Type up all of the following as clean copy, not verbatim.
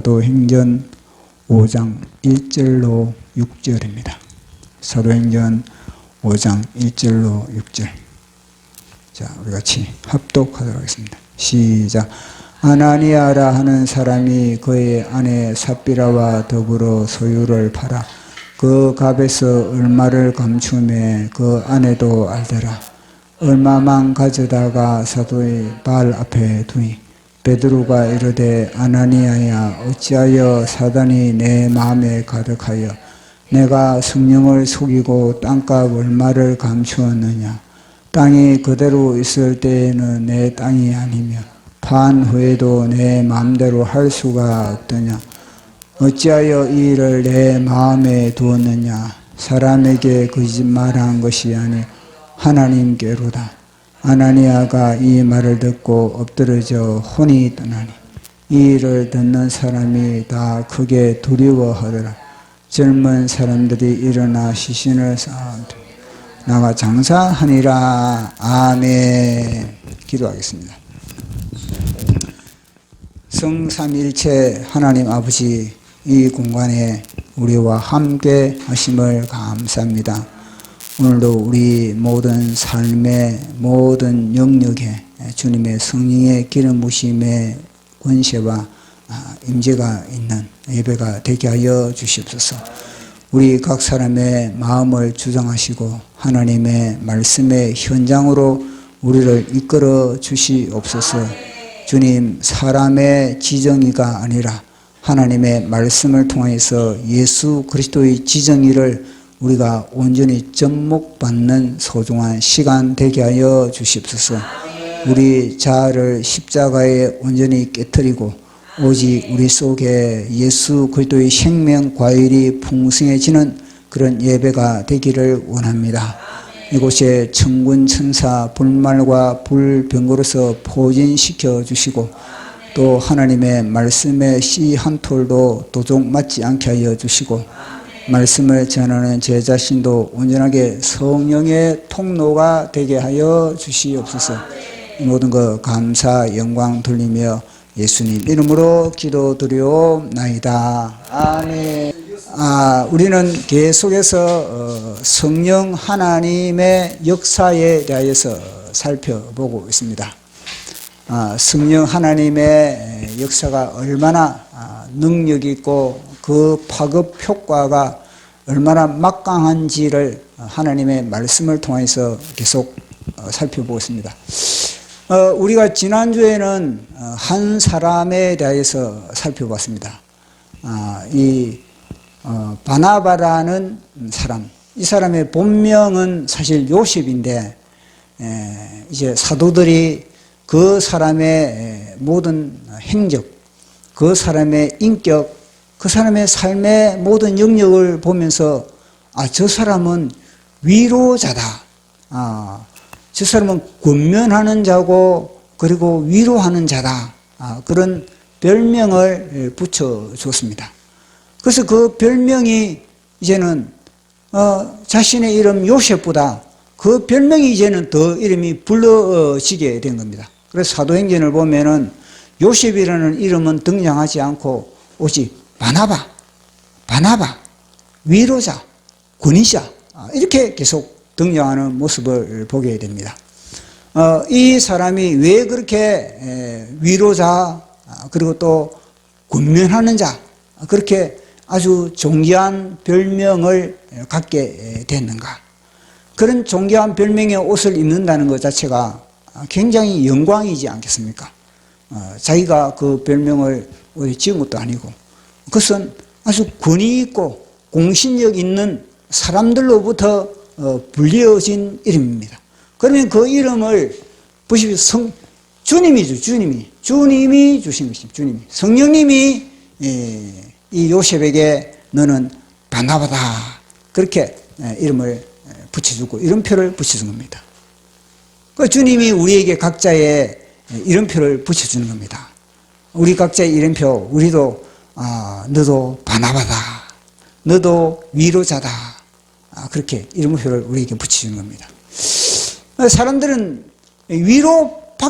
사도행전 5장 1절로 6절입니다. 사도행전 5장 1절로 6절. 자, 우리 같이 합독하도록 하겠습니다. 시작. 아나니아라 하는 사람이 그의 아내 삽비라와 더불어 소유를 팔아 그 값에서 얼마를 감추매 그 아내도 알더라. 얼마만 가져다가 사도의 발 앞에 두니 베드로가 이르되 아나니아야 어찌하여 사단이 내 마음에 가득하여 내가 성령을 속이고 땅값 얼마를 감추었느냐. 땅이 그대로 있을 때에는 내 땅이 아니며 판 후에도 내 마음대로 할 수가 없더냐. 어찌하여 이 일을 내 마음에 두었느냐. 사람에게 거짓말한 것이 아니 하나님께로다. 아나니아가 이 말을 듣고 엎드러져 혼이 떠나니 이 일을 듣는 사람이 다 크게 두려워하더라. 젊은 사람들이 일어나 시신을 쌓아두고 나가 장사하니라. 아멘. 기도하겠습니다. 성삼일체 하나님 아버지, 이 공간에 우리와 함께 하심을 감사합니다. 오늘도 우리 모든 삶의 모든 영역에 주님의 성령의 기름 부으심의 권세와 임재가 있는 예배가 되게 하여 주시옵소서. 우리 각 사람의 마음을 주장하시고 하나님의 말씀의 현장으로 우리를 이끌어 주시옵소서. 주님, 사람의 지정의가 아니라 하나님의 말씀을 통해서 예수 그리스도의 지정의를 우리가 온전히 접목받는 소중한 시간 되게 하여 주시옵소서. 우리 자아를 십자가에 온전히 깨뜨리고 오직 우리 속에 예수 그리스도의 생명 과일이 풍성해지는 그런 예배가 되기를 원합니다. 이곳에 천군 천사 불말과 불병거로서 포진시켜 주시고 또 하나님의 말씀의 씨 한 톨도 도둑 맞지 않게 하여 주시고 말씀을 전하는 제 자신도 온전하게 성령의 통로가 되게 하여 주시옵소서. 이 모든 것 감사 영광 돌리며 예수님 이름으로 기도드리옵나이다. 아멘. 우리는 계속해서 성령 하나님의 역사에 대하여서 살펴보고 있습니다. 성령 하나님의 역사가 얼마나 능력 있고 그 파급 효과가 얼마나 막강한지를 하나님의 말씀을 통해서 계속 살펴보고 있습니다. 우리가 지난주에는 한 사람에 대해서 살펴봤습니다. 바나바라는 사람, 이 사람의 본명은 사실 요셉인데 이제 사도들이 그 사람의 모든 행적, 그 사람의 인격, 그 사람의 삶의 모든 영역을 보면서 저 사람은 위로자다. 저 사람은 권면하는 자고 그리고 위로하는 자다. 그런 별명을 붙여줬습니다. 그래서 그 별명이 이제는 자신의 이름 요셉보다 그 별명이 이제는 더 이름이 불러지게 된 겁니다. 그래서 사도행전을 보면은 요셉이라는 이름은 등장하지 않고 오직 바나바, 위로자, 권위자 이렇게 계속 등장하는 모습을 보게 됩니다. 이 사람이 왜 그렇게 위로자 그리고 또 권면하는 자 그렇게 아주 존귀한 별명을 갖게 됐는가. 그런 존귀한 별명의 옷을 입는다는 것 자체가 굉장히 영광이지 않겠습니까? 자기가 그 별명을 지은 것도 아니고 그것은 아주 권위 있고 공신력 있는 사람들로부터 불리어진 이름입니다. 그러면 그 이름을 보십시오. 주님이죠. 주님이 주신 것입니다. 주님이. 성령님이 이 요셉에게 너는 바나바다 그렇게 이름을 붙여주고 이름표를 붙여준 겁니다. 그 주님이 우리에게 각자의 이름표를 붙여주는 겁니다. 우리 각자의 이름표, 우리도 너도 바나바다, 너도 위로자다 그렇게 이름표를 우리에게 붙여주는 겁니다. 사람들은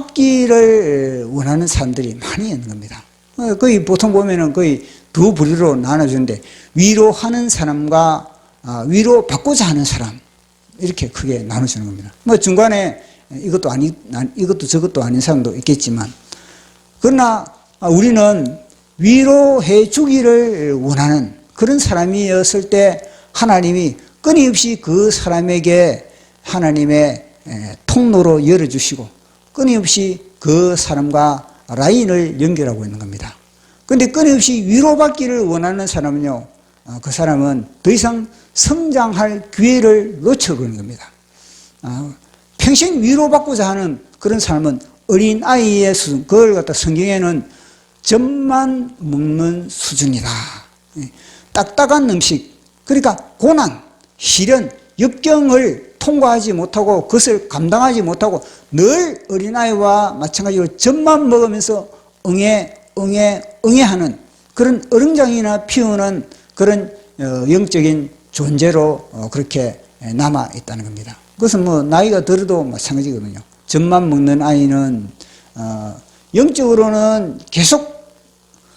위로받기를 원하는 사람들이 많이 있는 겁니다. 거의 보통 보면은 거의 두 부류로 나눠주는데, 위로하는 사람과 위로받고자 하는 사람, 이렇게 크게 나눠주는 겁니다. 뭐 중간에 이것도 저것도 아닌 사람도 있겠지만, 그러나 우리는 위로해 주기를 원하는 그런 사람이었을 때 하나님이 끊임없이 그 사람에게 하나님의 통로로 열어주시고 끊임없이 그 사람과 라인을 연결하고 있는 겁니다. 그런데 끊임없이 위로받기를 원하는 사람은요, 그 사람은 더 이상 성장할 기회를 놓쳐버리는 겁니다. 평생 위로받고자 하는 그런 사람은 어린아이의 수준, 그걸 갖다 성경에는 젖만 먹는 수준이다. 딱딱한 음식, 그러니까 고난, 시련, 역경을 통과하지 못하고 그것을 감당하지 못하고 늘 어린아이와 마찬가지로 젖만 먹으면서 응애 하는 그런 어른장이나 피우는 그런 영적인 존재로 그렇게 남아 있다는 겁니다. 그것은 뭐 나이가 들어도 마찬가지거든요. 젖만 먹는 아이는 영적으로는 계속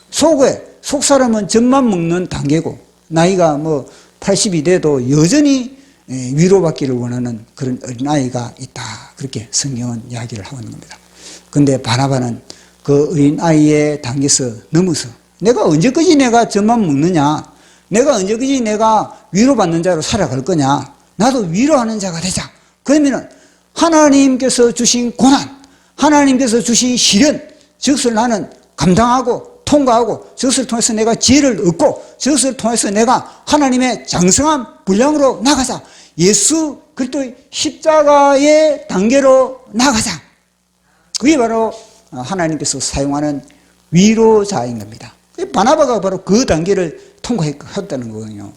속 사람은 젖만 먹는 단계고, 나이가 뭐 80이 돼도 여전히 위로받기를 원하는 그런 어린아이가 있다. 그렇게 성경은 이야기를 하고 있는 겁니다. 근데 바나바는 그 어린아이의 단계에서 넘어서 내가 언제까지 내가 젖만 먹느냐, 내가 언제까지 내가 위로받는 자로 살아갈 거냐, 나도 위로하는 자가 되자. 그러면은 하나님께서 주신 고난, 하나님께서 주신 시련, 저것을 나는 감당하고 통과하고 저것을 통해서 내가 지혜를 얻고 저것을 통해서 내가 하나님의 장성한 분량으로 나가자. 예수 그리스도의 십자가의 단계로 나가자. 그게 바로 하나님께서 사용하는 위로자인 겁니다. 바나바가 바로 그 단계를 통과했다는 거거든요.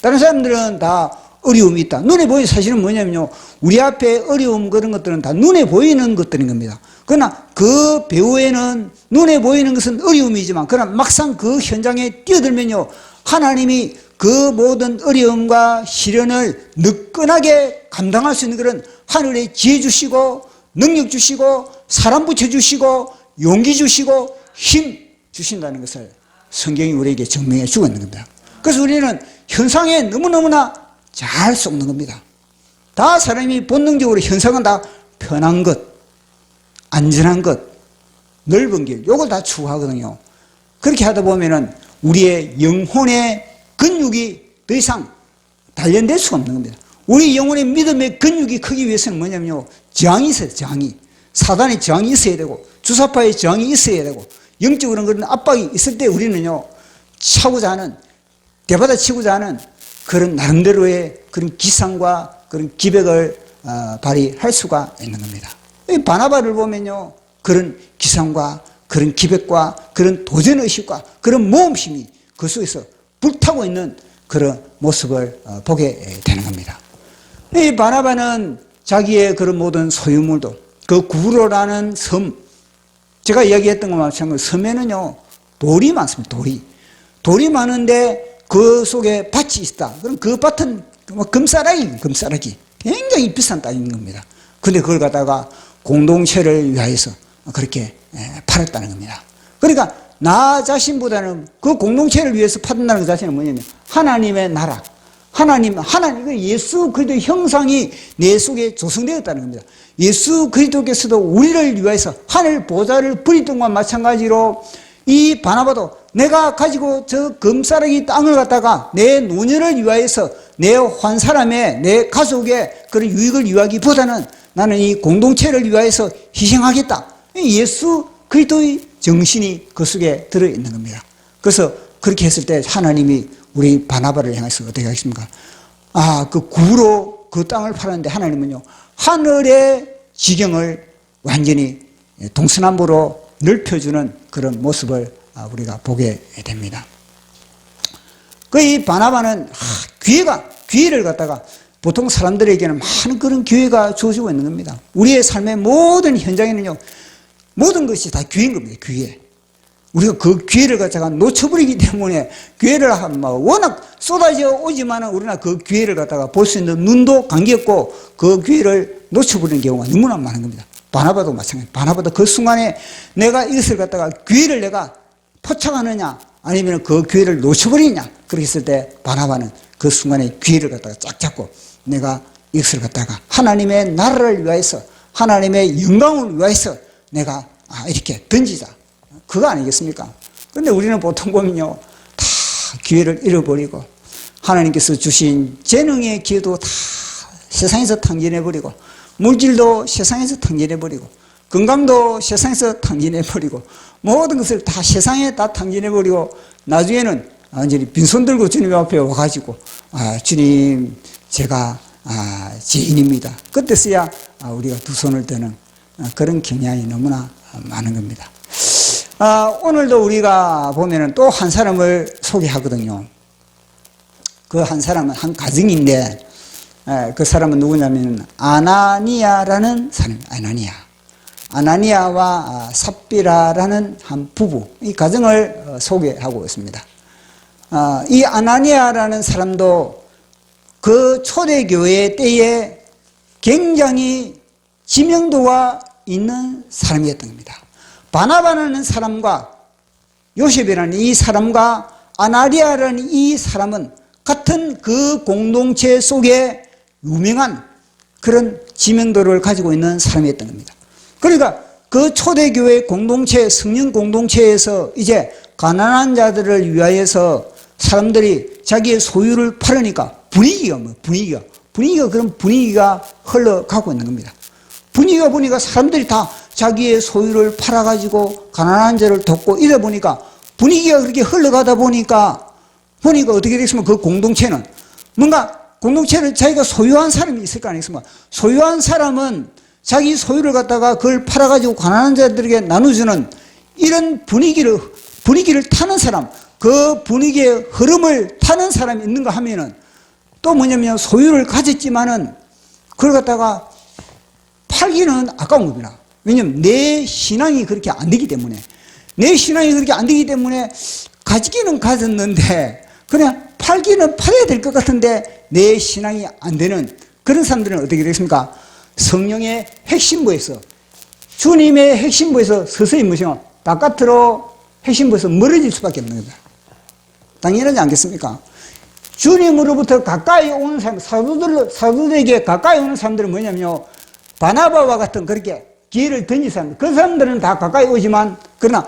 다른 사람들은 다 어려움이 있다. 눈에 보이는 사실은 뭐냐면요, 우리 앞에 어려움 그런 것들은 다 눈에 보이는 것들인 겁니다. 그러나 그 배후에는 눈에 보이는 것은 어려움이지만, 그러나 막상 그 현장에 뛰어들면요, 하나님이 그 모든 어려움과 시련을 느끈하게 감당할 수 있는 그런 하늘의 지혜 주시고 능력 주시고 사람 붙여주시고 용기 주시고 힘 주신다는 것을 성경이 우리에게 증명해 주고 있는 겁니다. 그래서 우리는 현상에 너무너무나 잘 속는 겁니다. 다 사람이 본능적으로 현상은 다 편한 것, 안전한 것, 넓은 길, 요걸 다 추구하거든요. 그렇게 하다 보면은 우리의 영혼의 근육이 더 이상 단련될 수가 없는 겁니다. 우리 영혼의 믿음의 근육이 크기 위해서는 뭐냐면요, 저항이 있어야 돼요. 저항이. 사단의 저항이 있어야 되고 주사파의 저항이 있어야 되고 영적으로 그런 압박이 있을 때 우리는요, 차고자 하는, 대받아치고자 하는 그런 나름대로의 그런 기상과 그런 기백을 발휘할 수가 있는 겁니다. 바나바를 보면요, 그런 기상과 그런 기백과 그런 도전의식과 그런 모험심이 그 속에서 불타고 있는 그런 모습을 보게 되는 겁니다. 이 바나바는 자기의 그런 모든 소유물도 그 구브로라는 섬, 제가 이야기했던 것만 마찬가지로 섬에는요, 돌이 많습니다. 돌이 많은데 그 속에 밭이 있다. 그럼 그 밭은 금싸라기. 굉장히 비싼 땅인 겁니다. 근데 그걸 갖다가 공동체를 위하여서 그렇게 팔았다는 겁니다. 그러니까 나 자신보다는 그 공동체를 위해서 판단하는 것 자체는 뭐냐면 하나님의 나라, 하나님 예수 그리스도의 형상이 내 속에 조성되었다는 겁니다. 예수 그리스도께서도 우리를 위해서 하늘 보좌를 버리던 것과 마찬가지로 이 바나바도 내가 가지고 저 금싸라기 땅을 갖다가 내 노년을 위하여서 내 한 사람의 내 가족의 그런 유익을 위하기보다는 나는 이 공동체를 위하여서 희생하겠다. 예수 그리스도의 정신이 그 속에 들어있는 겁니다. 그래서 그렇게 했을 때 하나님이 우리 바나바를 향해서 어떻게 하겠습니까? 그 구로 그 땅을 팔았는데 하나님은요, 하늘의 지경을 완전히 동서남북으로 넓혀주는 그런 모습을 우리가 보게 됩니다. 이 바나바는 기회를 갖다가 보통 사람들에게는 많은 그런 기회가 주어지고 있는 겁니다. 우리의 삶의 모든 현장에는요, 모든 것이 다 기회인 겁니다. 기회. 우리가 그 기회를 갖다가 놓쳐버리기 때문에 기회를 워낙 쏟아져 오지만은 우리는 그 기회를 갖다가 볼 수 있는 눈도 감겼고 그 기회를 놓쳐버리는 경우가 너무나 많은 겁니다. 바나바도 마찬가지입니다. 바나바도 그 순간에 내가 이것을 갖다가 기회를 내가 포착하느냐 아니면 그 기회를 놓쳐버리냐. 그렇게 했을 때 바나바는 그 순간에 기회를 갖다가 쫙 잡고 내가 이것을 갖다가 하나님의 나라를 위하여서 하나님의 영광을 위하여서 내가 이렇게 던지자. 그거 아니겠습니까? 근데 우리는 보통 보면요, 다 기회를 잃어버리고 하나님께서 주신 재능의 기회도 다 세상에서 탕진해버리고 물질도 세상에서 탕진해버리고 건강도 세상에서 탕진해버리고 모든 것을 다 세상에 다 탕진해버리고 나중에는 완전히 빈손 들고 주님 앞에 와가지고 주님 제가 죄인입니다. 그때서야 우리가 두 손을 드는 그런 경향이 너무나 많은 겁니다. 오늘도 우리가 보면은 또 한 사람을 소개하거든요. 그 한 사람은 한 가정인데 그 사람은 누구냐면 아나니아라는 사람입니다. 아나니아와 삽비라라는 한 부부, 이 가정을 소개하고 있습니다. 이 아나니아라는 사람도 그 초대교회 때에 굉장히 지명도가 있는 사람이었던 겁니다. 바나바라는 사람과 요셉이라는 이 사람과 아나니아라는 이 사람은 같은 그 공동체 속에 유명한 그런 지명도를 가지고 있는 사람이었던 겁니다. 그러니까 그 초대교회 공동체, 성령 공동체에서 이제 가난한 자들을 위하여서 사람들이 자기의 소유를 팔으니까 분위기가 그런 분위기가 흘러가고 있는 겁니다. 분위기가 보니까 사람들이 다 자기의 소유를 팔아가지고 가난한 자를 돕고 이래 보니까 분위기가 그렇게 흘러가다 보니까 어떻게 되겠습니까? 그 공동체는 뭔가 공동체를 자기가 소유한 사람이 있을 거 아니겠습니까? 소유한 사람은 자기 소유를 갖다가 그걸 팔아가지고 가난한 자들에게 나눠주는 이런 분위기를 타는 사람, 그 분위기의 흐름을 타는 사람이 있는가 하면은 또 뭐냐면 소유를 가졌지만은 그걸 갖다가 팔기는 아까운 겁니다. 왜냐면 내 신앙이 그렇게 안 되기 때문에 가지기는 가졌는데 그냥 팔기는 팔아야 될 것 같은데 내 신앙이 안 되는 그런 사람들은 어떻게 되겠습니까? 성령의 핵심부에서 주님의 핵심부에서 서서히 바깥으로 핵심부에서 멀어질 수밖에 없는 겁니다. 당연하지 않겠습니까? 주님으로부터 가까이 오는 사람, 사도들에게 가까이 오는 사람들은 뭐냐면요, 바나바와 같은 그렇게 기회를 던진 사람들, 그 사람들은 다 가까이 오지만 그러나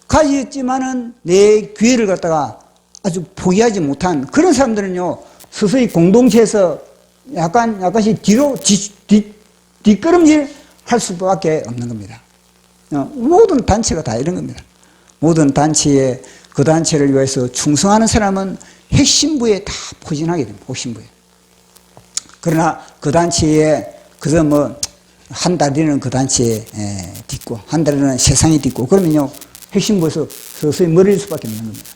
가졌지만은 내 기회를 갖다가 아주 포기하지 못한 그런 사람들은요, 서서히 공동체에서 약간씩 뒷걸음질 할 수밖에 없는 겁니다. 모든 단체가 다 이런 겁니다. 모든 단체에 그 단체를 위해서 충성하는 사람은 핵심부에 다 포진하게 됩니다. 핵심부에. 그러나 그 단체에 그저 한 다리는 그 단체에 딛고 한 다리는 세상에 딛고 그러면요 핵심부에서 서서히 멀어질 수밖에 없는 겁니다.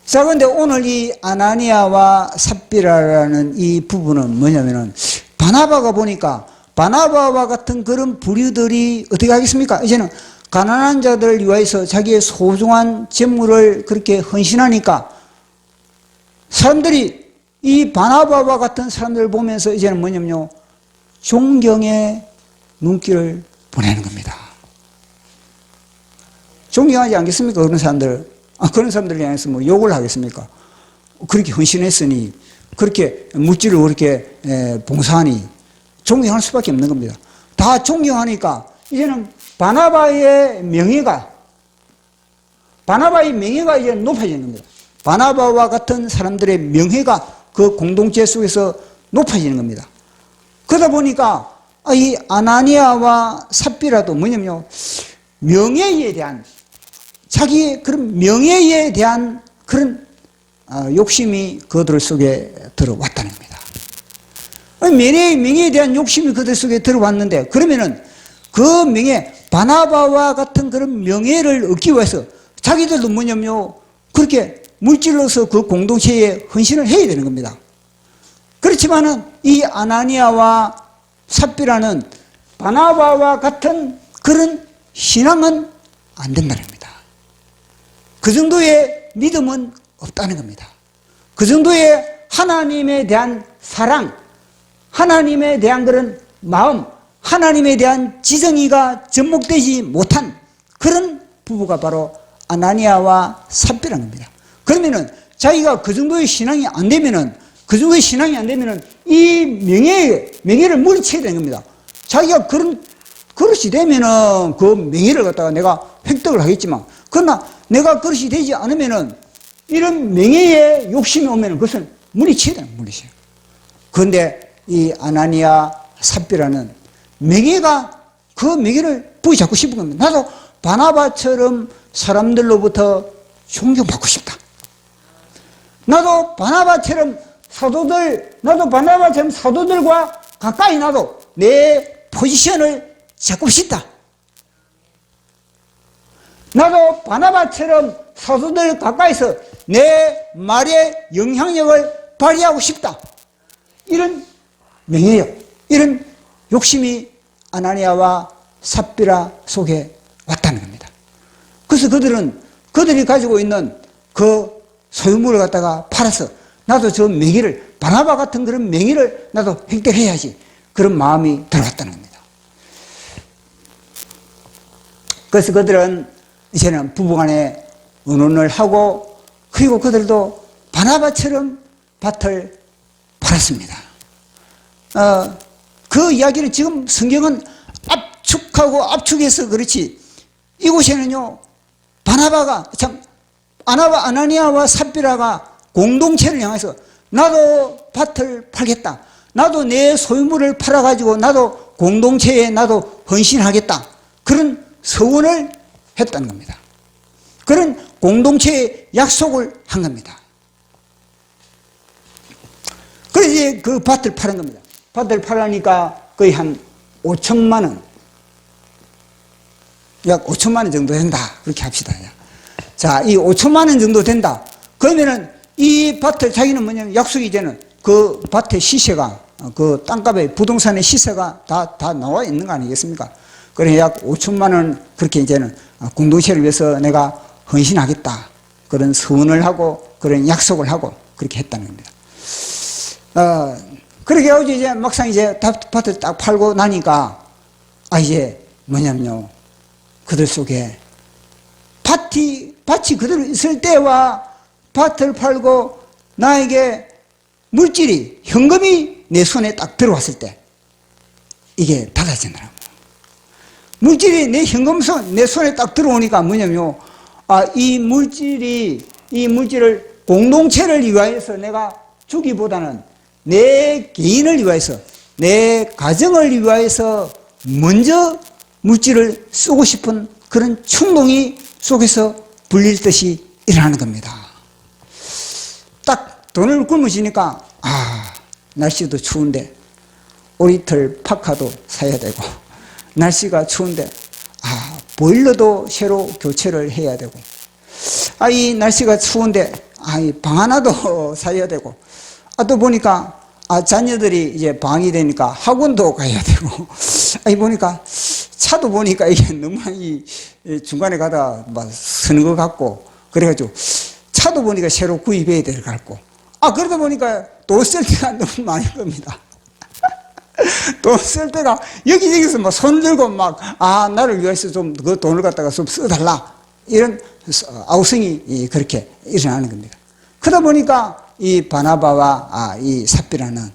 자, 그런데 오늘 이 아나니아와 삽비라라는 이 부분은 뭐냐면은 바나바가 보니까 바나바와 같은 그런 부류들이 어떻게 하겠습니까? 이제는 가난한 자들을 위하여서 자기의 소중한 재물을 그렇게 헌신하니까 사람들이 이 바나바와 같은 사람들을 보면서 이제는 뭐냐면요, 존경의 눈길을 보내는 겁니다. 존경하지 않겠습니까? 그런 사람들. 그런 사람들을 향해서 욕을 하겠습니까? 그렇게 헌신했으니, 그렇게 물질을 그렇게 봉사하니, 존경할 수밖에 없는 겁니다. 다 존경하니까, 이제는 바나바의 명예가 이제 높아지는 겁니다. 바나바와 같은 사람들의 명예가 그 공동체 속에서 높아지는 겁니다. 그러다 보니까 이 아나니아와 삽비라도 뭐냐면요, 명예에 대한 자기의 그런 명예에 대한 그런 욕심이 그들 속에 들어왔다는 겁니다. 명예에 대한 욕심이 그들 속에 들어왔는데 그러면은 그 명예, 바나바와 같은 그런 명예를 얻기 위해서 자기들도 뭐냐면요, 그렇게 물질로서 그 공동체에 헌신을 해야 되는 겁니다. 그렇지만은 이 아나니아와 삽비라는 바나바와 같은 그런 신앙은 안 된다는 겁니다. 그 정도의 믿음은 없다는 겁니다. 그 정도의 하나님에 대한 사랑, 하나님에 대한 그런 마음, 하나님에 대한 지정의가 접목되지 못한 그런 부부가 바로 아나니아와 삽비라는 겁니다. 그러면은 자기가 그 정도의 신앙이 안 되면은 이 명예를 물리쳐야 되는 겁니다. 자기가 그런 그릇이 되면은 그 명예를 갖다가 내가 획득을 하겠지만, 그러나 내가 그릇이 되지 않으면은 이런 명예에 욕심이 오면은 그것을 물리쳐야 되는 거예요. 물리쳐요. 그런데 이 아나니아 삽비라는 명예가 그 명예를 부여잡고 싶은 겁니다. 나도 바나바처럼 사람들로부터 존경받고 싶다. 나도 바나바처럼 사도들과 가까이 나도 내 포지션을 잡고 싶다. 나도 바나바처럼 사도들 가까이서 내 말의 영향력을 발휘하고 싶다. 이런 명예요. 이런 욕심이 아나니아와 삽비라 속에 왔다는 겁니다. 그래서 그들이 가지고 있는 그 소유물을 갖다가 팔아서 나도 저 명예를, 바나바 같은 그런 명예를 나도 획득해야지. 그런 마음이 들어왔다는 겁니다. 그래서 그들은 이제는 부부간에 의논을 하고, 그리고 그들도 바나바처럼 밭을 팔았습니다. 그 이야기를 지금 성경은 압축해서 그렇지, 이곳에는요, 아나니아와 삽비라가 공동체를 향해서 나도 밭을 팔겠다. 나도 내 소유물을 팔아가지고 나도 공동체에 나도 헌신하겠다. 그런 서원을 했다는 겁니다. 그런 공동체의 약속을 한 겁니다. 그래서 이제 그 밭을 파는 겁니다. 밭을 팔으니까 거의 한 5천만 원, 약 5천만 원 정도 된다. 그렇게 합시다. 자, 이 5천만 원 정도 된다. 그러면은 이 밭을, 자기는 뭐냐면 약속이 이제는 그 밭의 시세가, 그 땅값의 부동산의 시세가 다 나와 있는 거 아니겠습니까? 그래 약 5천만 원 그렇게 이제는 공동체를 위해서 내가 헌신하겠다. 그런 서원을 하고 그런 약속을 하고 그렇게 했다는 겁니다. 그렇게 해서 이제 막상 이제 밭을 딱 팔고 나니까 이제 뭐냐면요. 그들 속에 밭이 그대로 있을 때와 밭을 팔고 나에게 물질이, 현금이 내 손에 딱 들어왔을 때 이게 달라지더라고요. 물질이 내 손에 딱 들어오니까 뭐냐면요. 이 물질을 공동체를 위하여서 내가 주기보다는 내 개인을 위하여서, 내 가정을 위하여서 먼저 물질을 쓰고 싶은 그런 충동이 속에서 불릴듯이 일어나는 겁니다. 딱 돈을 굶으시니까 날씨도 추운데 오리털 파카도 사야 되고, 날씨가 추운데 보일러도 새로 교체를 해야 되고, 이 날씨가 추운데 이 방 하나도 사야 되고, 또 보니까 자녀들이 이제 방이 되니까 학원도 가야 되고, 보니까 차도 보니까 이게 너무 중간에 가다 막 서는 것 같고, 그래가지고 차도 보니까 새로 구입해야 될 것 같고, 그러다 보니까 돈 쓸 때가 너무 많은 겁니다. 돈 쓸 때가 여기저기서 막 손 들고 막 나를 위해서 좀 그 돈을 갖다가 좀 써달라, 이런 아우성이 그렇게 일어나는 겁니다. 그러다 보니까 이 바나바와 이 삽비라는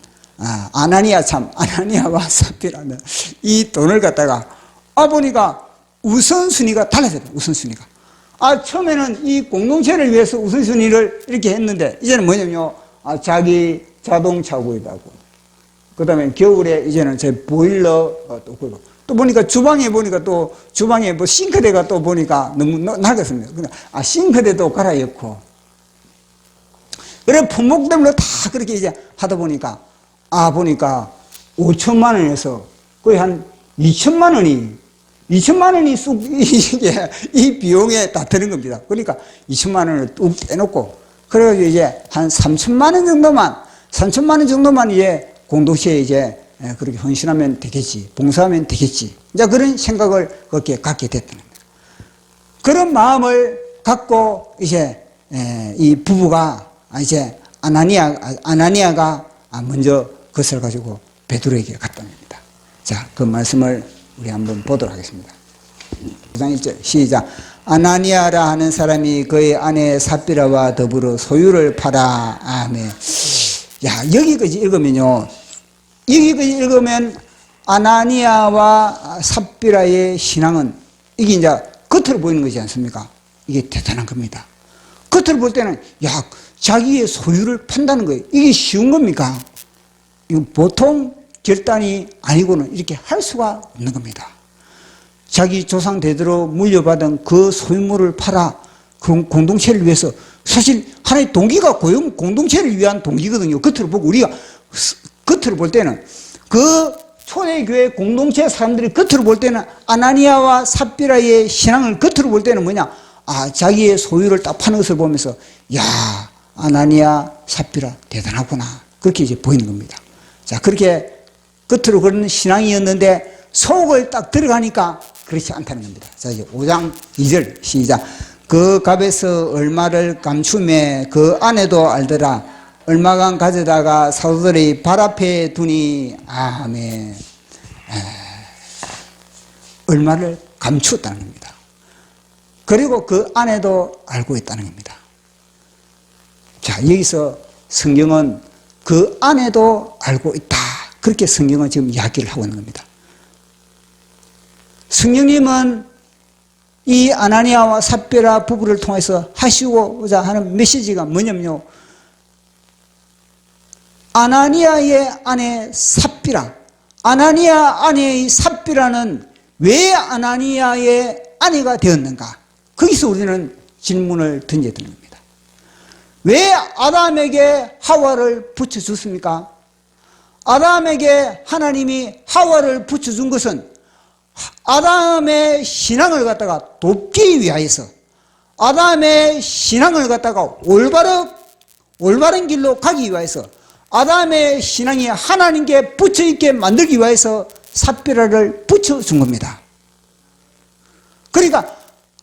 아나니아와 삽비라는 이 돈을 갖다가 보니까 우선순위가 달라져요. 우선순위가. 처음에는 이 공동체를 위해서 우선순위를 이렇게 했는데, 이제는 뭐냐면요. 자기 자동차 구입하고, 그 다음에 겨울에 이제는 제 보일러 또 구입하고, 또 보니까 주방에 뭐 싱크대가 또 보니까 너무 낡았습니다. 싱크대도 갈아넣고, 그래 품목들로 다 그렇게 이제 하다 보니까, 보니까 5천만 원에서 거의 한 2천만 원이 쑥, 이 비용에 다 드는 겁니다. 그러니까 2천만 원을 뚝 떼놓고, 그래가지고 이제 한 3천만 원 정도만 이제 공동체에 이제 그렇게 헌신하면 되겠지, 봉사하면 되겠지. 이제 그런 생각을 그렇게 갖게 됐다는 겁니다. 그런 마음을 갖고 이제 이 부부가 이제 아나니아가 먼저 그것을 가지고 베드로에게 갔다는 겁니다. 자, 그 말씀을 우리 한번 보도록 하겠습니다. 9장 1절 시작. 아나니아라 하는 사람이 그의 아내 삽비라와 더불어 소유를 팔아. 아멘. 야, 여기까지 읽으면요. 여기까지 읽으면 아나니아와 삽비라의 신앙은 이게 이제 겉으로 보이는 것이지 않습니까? 이게 대단한 겁니다. 겉으로 볼 때는 야, 자기의 소유를 판다는 거예요. 이게 쉬운 겁니까? 이거 보통 결단이 아니고는 이렇게 할 수가 없는 겁니다. 자기 조상 대대로 물려받은 그 소유물을 팔아 그 공동체를 위해서, 사실 하나의 동기가 공동체를 위한 동기거든요. 겉으로 보고 우리가 겉으로 볼 때는 그 초대교회 공동체 사람들이 겉으로 볼 때는 아나니아와 삽비라의 신앙을 겉으로 볼 때는 뭐냐? 아, 자기의 소유를 딱 파는 것을 보면서 야, 아나니아 삽비라 대단하구나, 그렇게 이제 보이는 겁니다. 자, 그렇게 겉으로 그런 신앙이었는데 속을 딱 들어가니까 그렇지 않다는 겁니다. 자, 이제 5장 2절 시작. 그 값에서 얼마를 감추매 그 아내도 알더라. 얼마간 가져다가 사도들의 발 앞에 두니. 아멘. 얼마를 감추었다는 겁니다. 그리고 그 아내도 알고 있다는 겁니다. 자, 여기서 성경은 그 아내도 알고 있다, 그렇게 성경은 지금 이야기를 하고 있는 겁니다. 성령님은 이 아나니아와 삽비라 부부를 통해서 하시고자 하는 메시지가 뭐냐면요, 아나니아의 아내 삽비라, 아나니아 아내의 삽비라는 왜 아나니아의 아내가 되었는가? 거기서 우리는 질문을 던져야 되는 겁니다. 왜 아담에게 하와를 붙여줬습니까? 아담에게 하나님이 하와를 붙여준 것은 아담의 신앙을 갖다가 돕기 위하여서, 아담의 신앙을 갖다가 올바른 길로 가기 위하여서, 아담의 신앙이 하나님께 붙여있게 만들기 위해서 삽비라를 붙여준 겁니다. 그러니까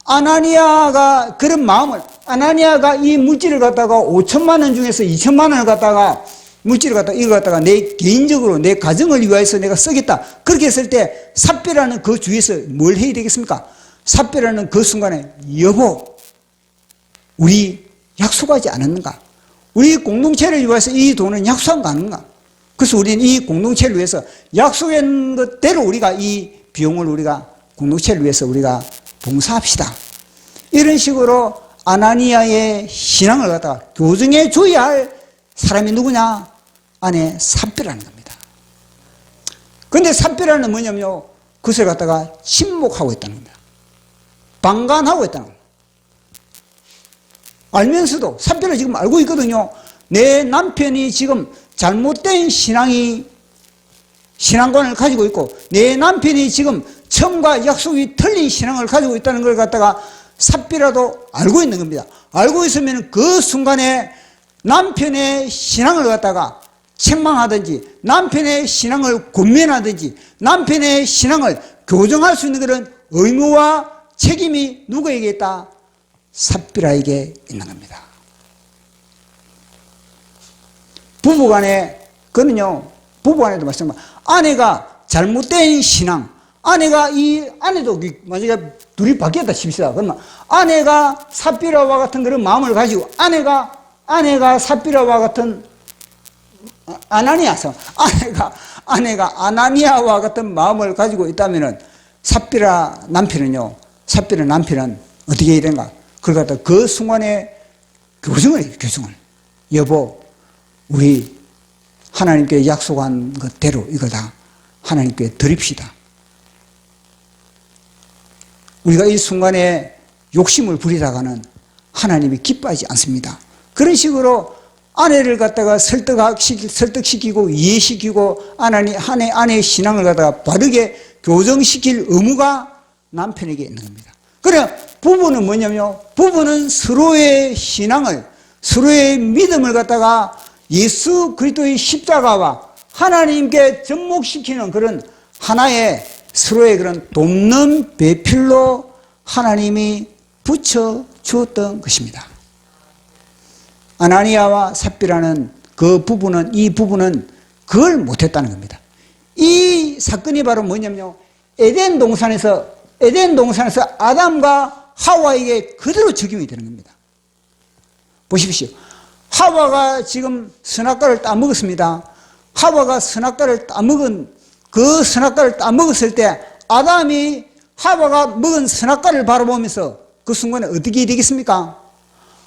아나니아가 그런 마음을, 아나니아가 이 물질을 갖다가 5천만 원 중에서 2천만 원을 갖다가 물질을 갖다가 이걸 갖다가 내 개인적으로 내 가정을 위하여서 내가 쓰겠다, 그렇게 했을 때 삽비라는 그 주위에서 뭘 해야 되겠습니까? 삽비라는 그 순간에 여보, 우리 약속하지 않았는가? 우리 공동체를 위해서 이 돈은 약속한 거 아닌가? 그래서 우리는 이 공동체를 위해서 약속한 것대로 우리가 이 비용을 우리가 공동체를 위해서 우리가 봉사합시다. 이런 식으로 아나니아의 신앙을 갖다가 교정해 줘야 할 사람이 누구냐? 아내 삽비라는 겁니다. 그런데 삽비라는 뭐냐면요, 그것을 갖다가 침묵하고 있다는 겁니다. 방관하고 있다는 겁니다. 알면서도, 삽비를 지금 알고 있거든요. 내 남편이 지금 잘못된 신앙관을 가지고 있고, 내 남편이 지금 처음과 약속이 틀린 신앙을 가지고 있다는 걸 갖다가 삽비라도 알고 있는 겁니다. 알고 있으면 그 순간에 남편의 신앙을 갖다가 책망하든지, 남편의 신앙을 권면하든지, 남편의 신앙을 교정할 수 있는 그런 의무와 책임이 누구에게 있다? 삽비라에게 있는 겁니다. 부부간에, 그는요, 부부간에도 마찬가지입니다. 아내가 잘못된 신앙, 아내도 만약에 둘이 바뀌었다 칩시다. 그러면 아내가 삽비라와 같은 그런 마음을 가지고, 아내가 삽비라와 같은 아나니아서, 아내가 아나니아와 같은 마음을 가지고 있다면은 삽비라 남편은 어떻게 해야 되는가? 그걸 갖다 그 순간에 교정을 해요, 교정을. 여보, 우리 하나님께 약속한 것대로 이거 다 하나님께 드립시다. 우리가 이 순간에 욕심을 부리다가는 하나님이 기뻐하지 않습니다. 그런 식으로 아내를 갖다가 설득시키고 이해시키고 아내의 신앙을 갖다가 바르게 교정시킬 의무가 남편에게 있는 겁니다. 그래, 부부는 뭐냐면요, 부부는 서로의 신앙을, 서로의 믿음을 갖다가 예수 그리스도의 십자가와 하나님께 접목시키는 그런 하나의 서로의 그런 돕는 배필로 하나님이 붙여주었던 것입니다. 아나니아와 삽비라는 이 부부는 그걸 못했다는 겁니다. 이 사건이 바로 뭐냐면요, 에덴 동산에서 아담과 하와에게 그대로 적용이 되는 겁니다. 보십시오. 하와가 지금 선악과를 따먹었습니다. 하와가 선악과를 따먹은 그 선악과를 따먹었을 때 아담이 하와가 먹은 선악과를 바라보면서 그 순간에 어떻게 되겠습니까?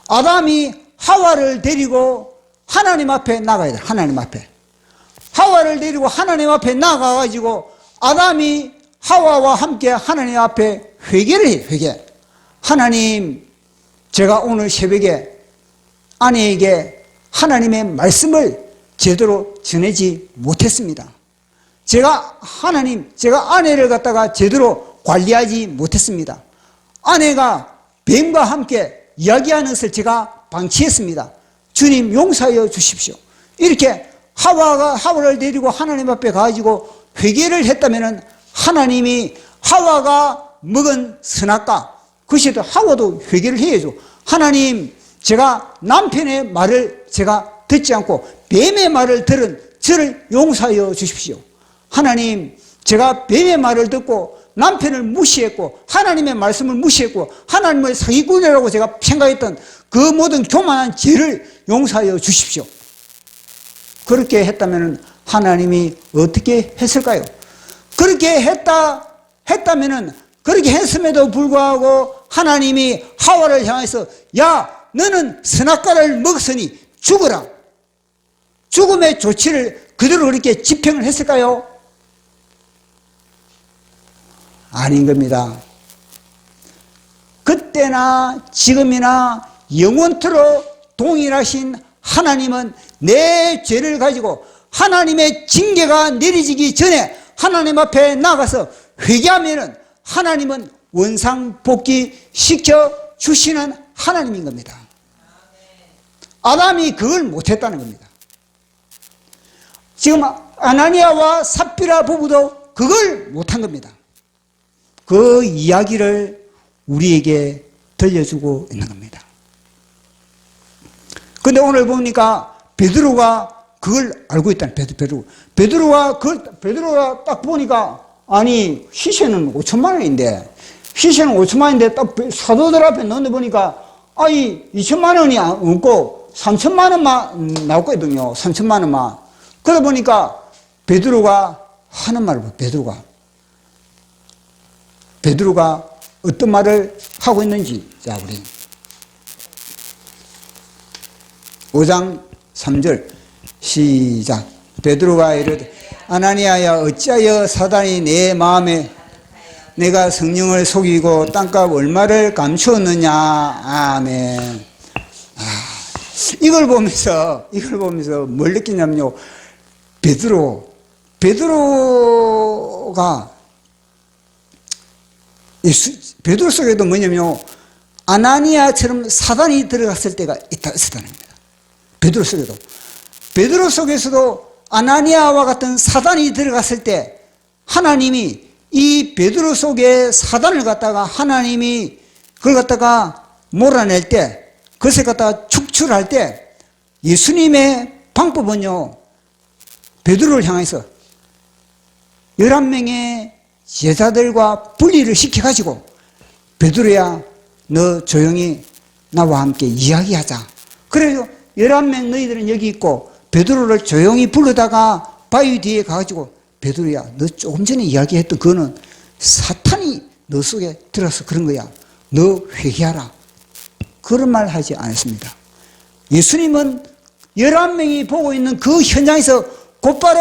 아담이 하와를 데리고 하나님 앞에 나가야 돼요. 하나님 앞에. 하와를 데리고 하나님 앞에 나가가지고 아담이 하와와 함께 하나님 앞에 회개를 해요. 회개. 하나님, 제가 오늘 새벽에 아내에게 하나님의 말씀을 제대로 전하지 못했습니다. 제가 아내를 갖다가 제대로 관리하지 못했습니다. 아내가 뱀과 함께 이야기하는 것을 제가 방치했습니다. 주님 용서하여 주십시오. 이렇게 하와를 데리고 하나님 앞에 가지고 회개를 했다면 하나님이 하와가 먹은 선악과, 그것이 하와도 회개를 해야죠. 하나님, 제가 남편의 말을 제가 듣지 않고 뱀의 말을 들은 저를 용서하여 주십시오. 하나님, 제가 뱀의 말을 듣고 남편을 무시했고 하나님의 말씀을 무시했고 하나님을 사기꾼이라고 제가 생각했던 그 모든 교만한 죄를 용서하여 주십시오. 그렇게 했다면 하나님이 어떻게 했을까요? 그렇게 했다면은 그렇게 했음에도 불구하고 하나님이 하와를 향해서 야, 너는 선악과를 먹었으니 죽어라. 죽음의 조치를 그대로 그렇게 집행을 했을까요? 아닌 겁니다. 그때나 지금이나 영원토록 동일하신 하나님은 내 죄를 가지고 하나님의 징계가 내려지기 전에 하나님 앞에 나가서 회개하면은 하나님은 원상복귀 시켜 주시는 하나님인 겁니다. 아담이 그걸 못했다는 겁니다. 지금 아나니아와 삽비라 부부도 그걸 못한 겁니다. 그 이야기를 우리에게 들려주고 있는 겁니다. 근데 오늘 보니까 베드로가 그걸 알고 있다는 베드로가 딱 보니까 아니 시세는 5천만 원인데 딱 사도들 앞에 넣는 보니까 아니 2천만 원이 없고 3천만 원만 나왔거든요. 3천만 원만. 그러다 보니까 베드로가 하는 말을 봐. 베드로가 어떤 말을 하고 있는지. 자, 우리 5장 3절 시작. 베드로가 이르되 아나니아야 어찌하여 사단이 내 마음에 내가 성령을 속이고 땅값 얼마를 감추었느냐. 아멘. 이걸 보면서 뭘 느끼냐면요. 베드로가 베드로 속에도 뭐냐면요. 아나니아처럼 사단이 들어갔을 때가 있었다는 겁니다. 베드로 속에서도 아나니아와 같은 사단이 들어갔을 때 하나님이 이 베드로 속에 사단을 갖다가 하나님이 그걸 갖다가 몰아낼 때 그것을 갖다가 축출할 때 예수님의 방법은요. 베드로를 향해서 11명의 제자들과 분리를 시켜가지고 베드로야 너 조용히 나와 함께 이야기하자. 그래서 11명 너희들은 여기 있고 베드로를 조용히 부르다가 바위 뒤에 가가지고 베드로야 너 조금 전에 이야기했던 그거는 사탄이 너 속에 들어서 그런 거야. 너 회개하라. 그런 말 하지 않았습니다. 예수님은 11명이 보고 있는 그 현장에서 곧바로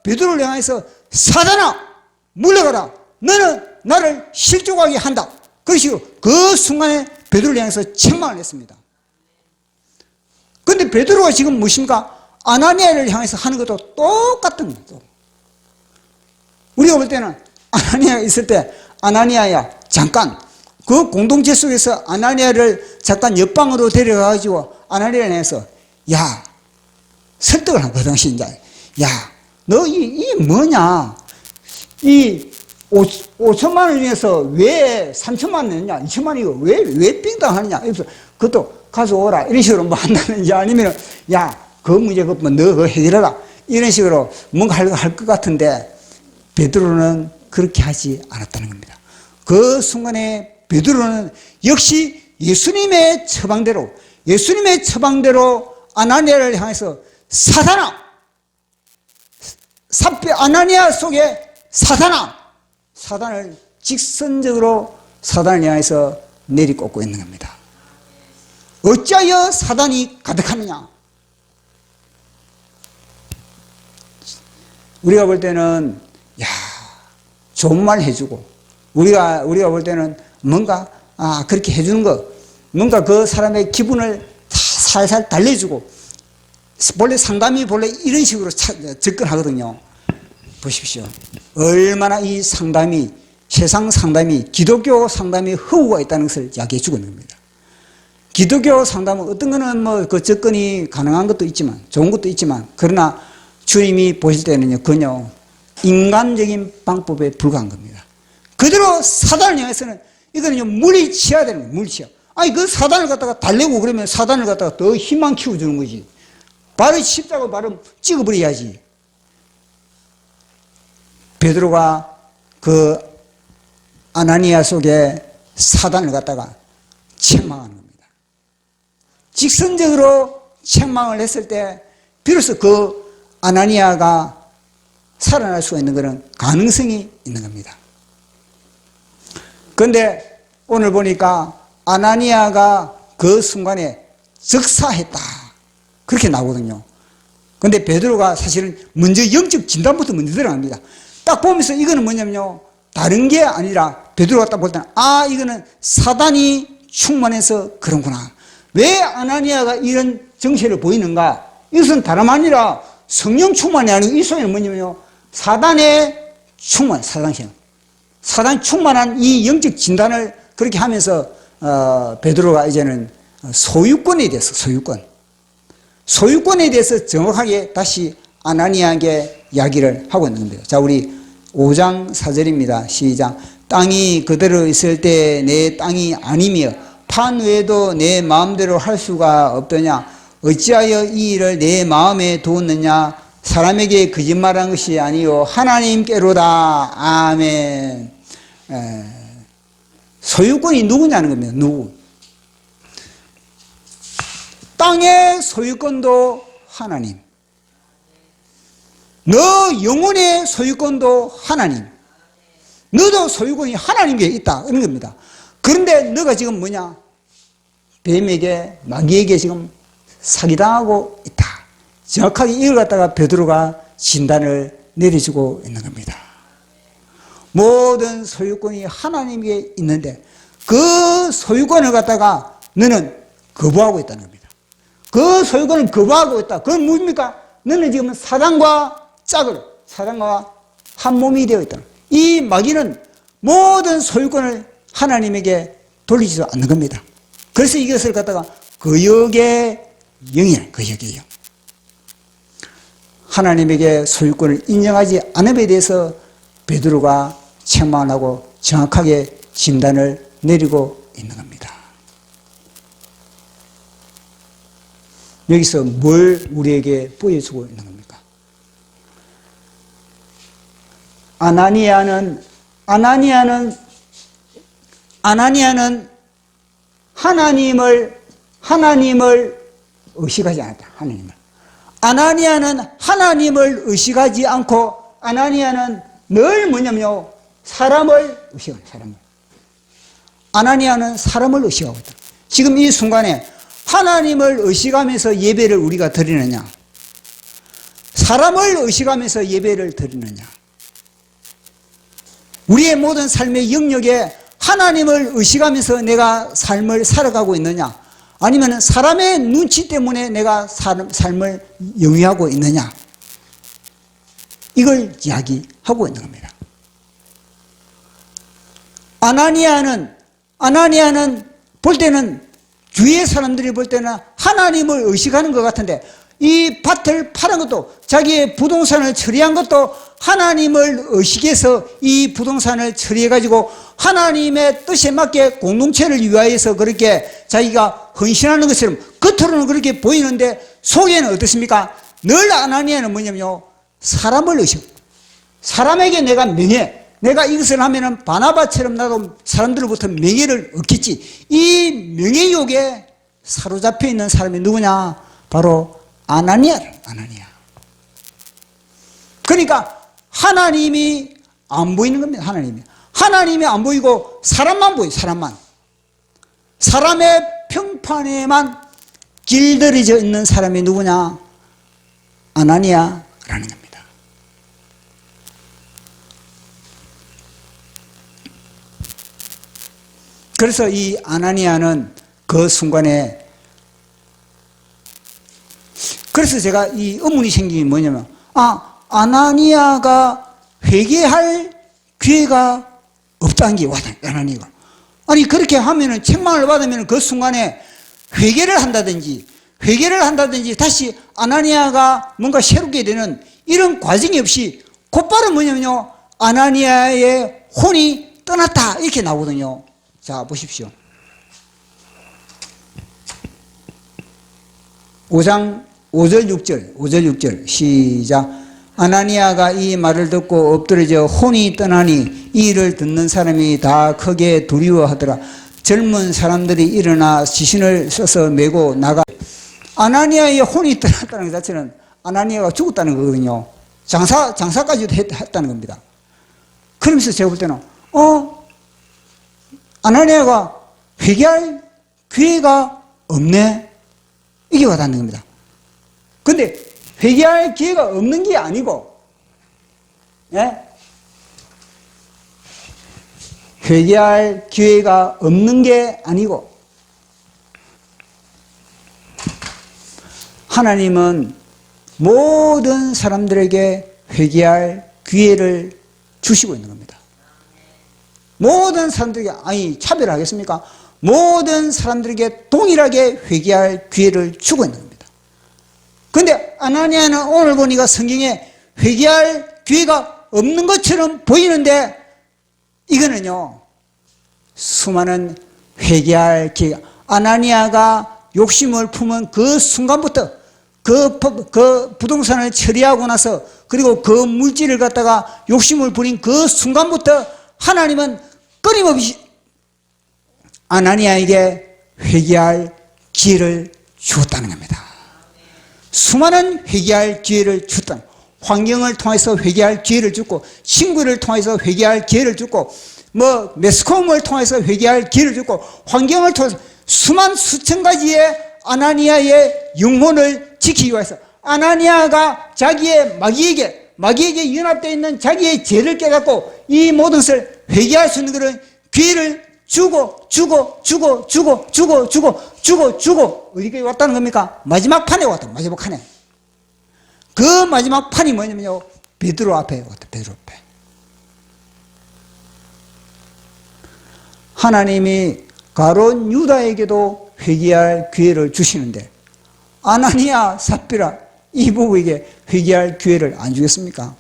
베드로를 향해서 사단아 물러가라. 너는 나를 실족하게 한다. 그것이 그 순간에 베드로를 향해서 책망을 했습니다. 그런데 베드로가 지금 무엇입니까? 아나니아를 향해서 하는 것도 똑같은 거죠. 우리가 볼 때는 아나니아가 있을 때 아나니아야 잠깐 그 공동체 속에서 아나니아를 잠깐 옆방으로 데려가가지고 아나니아를 향해서 야 설득을 한 그 당시 이제 야 너 이 뭐냐 이 5천만 원 중에서 왜 3천만 원 냈냐 2천만 원 이거 왜 빙당하느냐 그래서 그것도 가져오라 이런 식으로 뭐 한다든지 아니면 야 그 문제 너 그거 해결해라 이런 식으로 뭔가 할 것 같은데 베드로는 그렇게 하지 않았다는 겁니다. 그 순간에 베드로는 역시 예수님의 처방대로 아나니아를 향해서 사단아, 아나니아 속에 사단을 직선적으로 사단을 향해서 내리꽂고 있는 겁니다. 어찌하여 사단이 가득하느냐? 우리가 볼 때는 좋은 말 해주고 우리가 볼 때는 뭔가 그렇게 해주는 거, 뭔가 그 사람의 기분을 살살 달래주고, 원래 상담이 이런 식으로 접근하거든요. 보십시오. 얼마나 이 상담이, 세상 상담이, 기독교 상담이 허구가 있다는 것을 이야기해 주고 있는 겁니다. 기독교 상담은 어떤 거는 그 접근이 가능한 것도 있지만, 좋은 것도 있지만, 그러나 주님이 보실 때는요, 그냥 인간적인 방법에 불과한 겁니다. 그대로 사단을 향해서는 이거는요, 물리쳐야 되는 거예요, 물리쳐. 그 사단을 갖다가 달래고 그러면 사단을 갖다가 더 힘만 키워주는 거지. 바로 십자가 바로 찍어버려야지. 베드로가 그 아나니아 속에 사단을 갖다가 책망하는 겁니다. 직선적으로 책망을 했을 때 비로소 그 아나니아가 살아날 수가 있는 그런 가능성이 있는 겁니다. 그런데 오늘 보니까 아나니아가 그 순간에 즉사했다, 그렇게 나오거든요. 그런데 베드로가 사실은 먼저 영적 진단부터 먼저 들어갑니다. 딱 보면서 이거는 뭐냐면요, 다른 게 아니라 베드로가 딱 볼 때는 이거는 사단이 충만해서 그런구나. 왜 아나니아가 이런 정체를 보이는가? 이것은 다름 아니라 성령 충만이 아니고 이 속에는 뭐냐면요, 사단의 충만, 사단 충만한 이 영적 진단을 그렇게 하면서 베드로가 이제는 소유권에 대해서, 소유권에 대해서 정확하게 다시 아나니아에게 이야기를 하고 있는 겁니다. 자, 우리 5장 4절입니다. 시작. 땅이 그대로 있을 때 내 땅이 아니며 판 외에도 내 마음대로 할 수가 없더냐? 어찌하여 이 일을 내 마음에 두었느냐? 사람에게 거짓말한 것이 아니요 하나님께로다. 아멘. 소유권이 누구냐는 겁니다. 누구? 땅의 소유권도 하나님, 너 영혼의 소유권도 하나님, 너도 소유권이 하나님께 있다, 이런 겁니다. 그런데 너가 지금 뭐냐? 뱀에게, 마귀에게 지금 사기당하고 있다. 정확하게 이걸 갖다가 베드로가 진단을 내려주고 있는 겁니다. 모든 소유권이 하나님께 있는데 그 소유권을 갖다가 너는 거부하고 있다는 겁니다. 그 소유권을 거부하고 있다. 그건 뭡니까? 너는 지금 사단과 한 몸이 되어 있다. 이 마귀는 모든 소유권을 하나님에게 돌리지도 않는 겁니다. 그래서 이것을 갖다가 거역의 영이야, 거역의 영. 하나님에게 소유권을 인정하지 않음에 대해서 베드로가 책망을 하고 정확하게 진단을 내리고 있는 겁니다. 여기서 뭘 우리에게 보여주고 있는 겁니까? 아나니아는 하나님을 의식하지 않았다. 아나니아는 하나님을 의식하지 않고 아나니아는 늘 뭐냐면요, 사람을 의식하는, 아나니아는 사람을 의식하고 있다. 지금 이 순간에 하나님을 의식하면서 예배를 우리가 드리느냐, 사람을 의식하면서 예배를 드리느냐, 우리의 모든 삶의 영역에 하나님을 의식하면서 내가 삶을 살아가고 있느냐, 아니면 사람의 눈치 때문에 내가 삶을 영위하고 있느냐, 이걸 이야기하고 있는 겁니다. 아나니아는 볼 때는, 주위의 사람들이 볼 때는 하나님을 의식하는 것 같은데, 이 밭을 파는 것도, 자기의 부동산을 처리한 것도 하나님을 의식해서 이 부동산을 처리해가지고 하나님의 뜻에 맞게 공동체를 위하여서 그렇게 자기가 헌신하는 것처럼 겉으로는 그렇게 보이는데 속에는 어떻습니까? 늘 아나니아는 뭐냐면요, 사람을 의식, 사람에게 내가 명예, 내가 이것을 하면은 바나바처럼 나도 사람들로부터 명예를 얻겠지. 이 명예욕에 사로잡혀 있는 사람이 누구냐? 바로 아나니아. 그러니까 하나님이 안 보이는 겁니다. 하나님이 안 보이고 사람만 보여요. 사람의 평판에만 길들여져 있는 사람이 누구냐? 아나니아라는 겁니다. 그래서 이 아나니아는 그 순간에, 그래서 제가 이 의문이 생긴 게 뭐냐면, 아나니아가 회개할 기회가 없다는 게 와닿아요. 아나니아가. 아니 그렇게 하면은, 책망을 받으면 그 순간에 회개를 한다든지 다시 아나니아가 뭔가 새롭게 되는 이런 과정이 없이 곧바로 뭐냐면요, 아나니아의 혼이 떠났다 이렇게 나오거든요. 자 보십시오. 5장 5절 6절 시작. 아나니아가 이 말을 듣고 엎드러져 혼이 떠나니 이 일을 듣는 사람이 다 크게 두려워하더라. 젊은 사람들이 일어나 지신을 써서 메고 나가. 아나니아의 혼이 떠났다는 것 자체는 아나니아가 죽었다는 거거든요. 장사까지도 했다는 겁니다. 그러면서 제가 볼 때는 아나니아가 회개할 기회가 없네, 이게 와닿는 겁니다. 근데 회개할 기회가 없는 게 아니고, 예? 회개할 기회가 없는 게 아니고, 하나님은 모든 사람들에게 회개할 기회를 주시고 있는 겁니다. 모든 사람들에게, 차별하겠습니까? 모든 사람들에게 동일하게 회개할 기회를 주고 있는 겁니다. 그런데 아나니아는 오늘 보니까 성경에 회개할 기회가 없는 것처럼 보이는데, 이거는요, 수많은 회개할 기회가, 아나니아가 욕심을 품은 그 순간부터, 그 부동산을 처리하고 나서, 그리고 그 물질을 갖다가 욕심을 부린 그 순간부터 하나님은 끊임없이 아나니아에게 회개할 기회를 주었다는 겁니다. 수많은 회개할 기회를 줬다. 환경을 통해서 회개할 기회를 주고, 친구를 통해서 회개할 기회를 주고, 매스컴을 통해서 회개할 기회를 주고, 환경을 통해서 수천 가지의 아나니아의 영혼을 지키기 위해서 아나니아가 자기의 마귀에게 연합되어 있는 자기의 죄를 깨닫고 이 모든 것을 회개할 수 있는 그런 기회를 주고 어디까지 왔다는 겁니까? 마지막 판에 왔다. 마지막 판에. 그 마지막 판이 뭐냐면요, 베드로 앞에 왔다. 베드로 앞에. 하나님이 가룟 유다에게도 회개할 기회를 주시는데 아나니아 삽비라 이 부부에게 회개할 기회를 안 주겠습니까?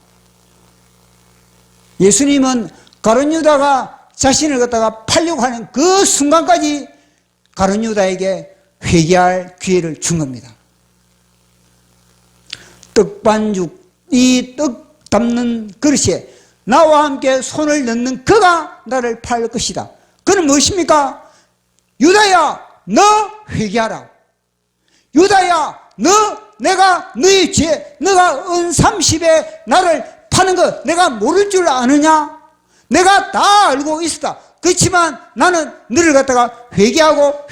예수님은 가룟 유다가 자신을 갖다가 팔려고 하는 그 순간까지 가룟 유다에게 회개할 기회를 준 겁니다. 떡반죽, 이 떡 담는 그릇에 나와 함께 손을 넣는 그가 나를 팔 것이다. 그는 무엇입니까? 유다야, 너 회개하라. 유다야, 내가 너의 죄, 너가 은 30에 나를 파는 거 내가 모를 줄 아느냐? 내가 다 알고 있었다. 그렇지만 나는 너를 갖다가 회개할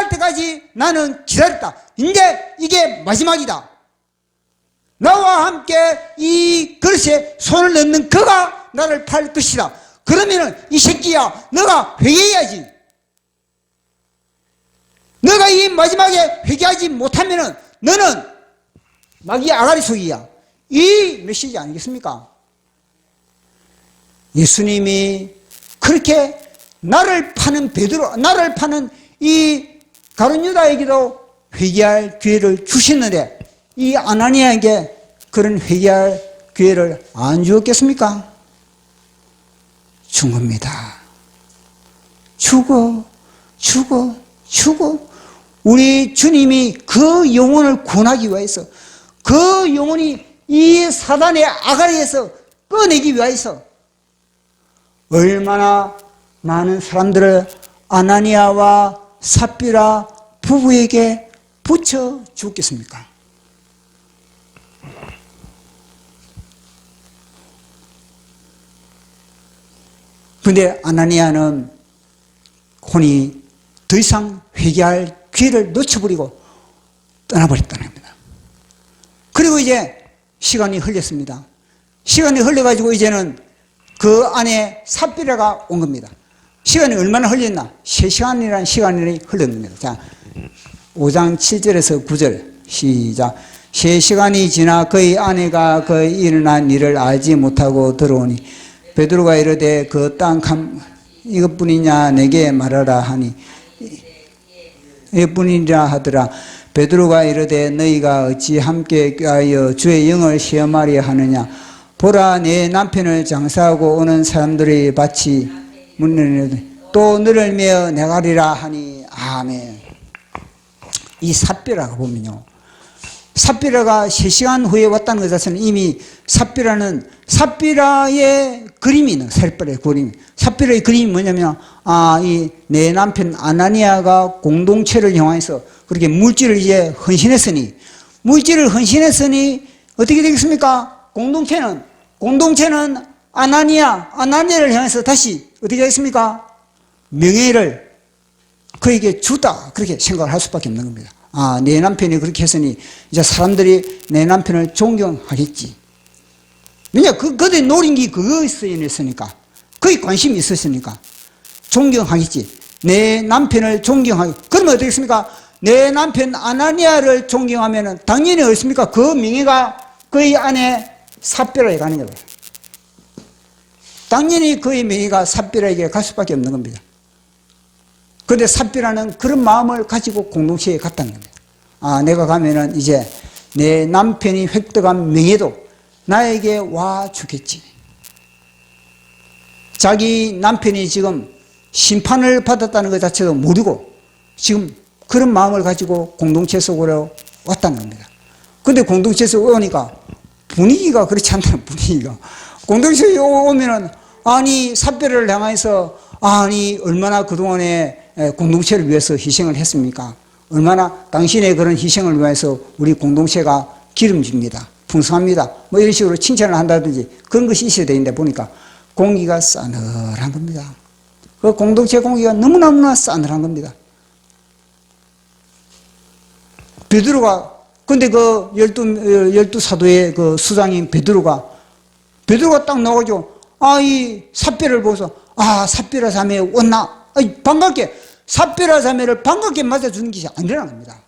때까지 나는 기다렸다. 이제 이게 마지막이다. 나와 함께 이 그릇에 손을 넣는 그가 나를 팔 것이다. 그러면은 이 새끼야, 너가 회개해야지. 너가 이 마지막에 회개하지 못하면은 너는 마귀 아가리 속이야. 이 메시지 아니겠습니까? 예수님이 그렇게 나를 파는 이 가룟 유다에게도 회개할 기회를 주셨는데 이 아나니아에게 그런 회개할 기회를 안 주었겠습니까? 준 겁니다. 주고 우리 주님이 그 영혼을 구원하기 위해서 그 영혼이 이 사단의 아가리에서 꺼내기 위하여서 얼마나 많은 사람들을 아나니아와 삽비라 부부에게 붙여 주었겠습니까? 그런데 아나니아는 혼이 더 이상 회개할 기회를 놓쳐버리고 떠나버렸다는 겁니다. 그리고 이제 시간이 흘렸습니다. 시간이 흘러가지고 이제는 그 안에 삽비라가 온 겁니다. 시간이 얼마나 흘렸나? 3시간이라는 시간이 흘렀습니다. 자, 5장 7절에서 9절 시작. 3시간이 지나 그의 아내가 그의 일어난 일을 알지 못하고 들어오니 베드로가 이르되 그 땅 이것뿐이냐 내게 말하라 하니 이뿐이라 하더라. 베드로가 이르되 너희가 어찌 함께 꾀하여 주의 영을 시험하려 하느냐. 보라 내 남편을 장사하고 오는 사람들의 밭이 문을 또 너를 메어 내가리라 하니 아멘. 이 삽비라가 보면요, 삽비라가 3시간 후에 왔다는 것 자체는 이미 삽비라의 그림이 있는, 삽비라의 그림. 삽비라의 그림이 뭐냐면, 이 내 남편 아나니아가 공동체를 향해서 그렇게 물질을 이제 헌신했으니 어떻게 되겠습니까? 공동체는 아나니아를 향해서 다시 어떻게 하겠습니까? 명예를 그에게 주다, 그렇게 생각을 할 수밖에 없는 겁니다. 내 남편이 그렇게 했으니 이제 사람들이 내 남편을 존경하겠지. 왜냐, 그들이 노린 게 그거였으니까, 그에 관심이 있었으니까 존경하겠지. 내 남편을 존경하기. 그러면 어떻겠습니까? 내 남편 아나니아를 존경하면은 당연히 어떻습니까? 그 명예가 그의 아내 삽비라에 가는 거예요. 당연히 그의 명예가 삽비라에게 갈 수밖에 없는 겁니다. 그런데 삽비라는 그런 마음을 가지고 공동체에 갔다는 겁니다. 내가 가면은 이제 내 남편이 획득한 명예도 나에게 와 주겠지. 자기 남편이 지금 심판을 받았다는 것 자체도 모르고 지금 그런 마음을 가지고 공동체 속으로 왔다는 겁니다. 그런데 공동체 속에 오니까 분위기가 그렇지 않다는, 분위기가. 공동체에 오면은 삽비라를 향해서 얼마나 그동안에 공동체를 위해서 희생을 했습니까? 얼마나 당신의 그런 희생을 위해서 우리 공동체가 기름집니다. 풍성합니다. 뭐 이런 식으로 칭찬을 한다든지 그런 것이 있어야 되는데 보니까 공기가 싸늘한 겁니다. 그 공동체 공기가 너무나 싸늘한 겁니다. 베드로가, 근데 그 열두 사도의 그 수장인 베드로가 딱 나와가지고, 이 삽비라를 보고서, 삽비라 자매 왔나? 반갑게, 삽비라 자매를 반갑게 맞아주는 것이 아니라는 겁니다.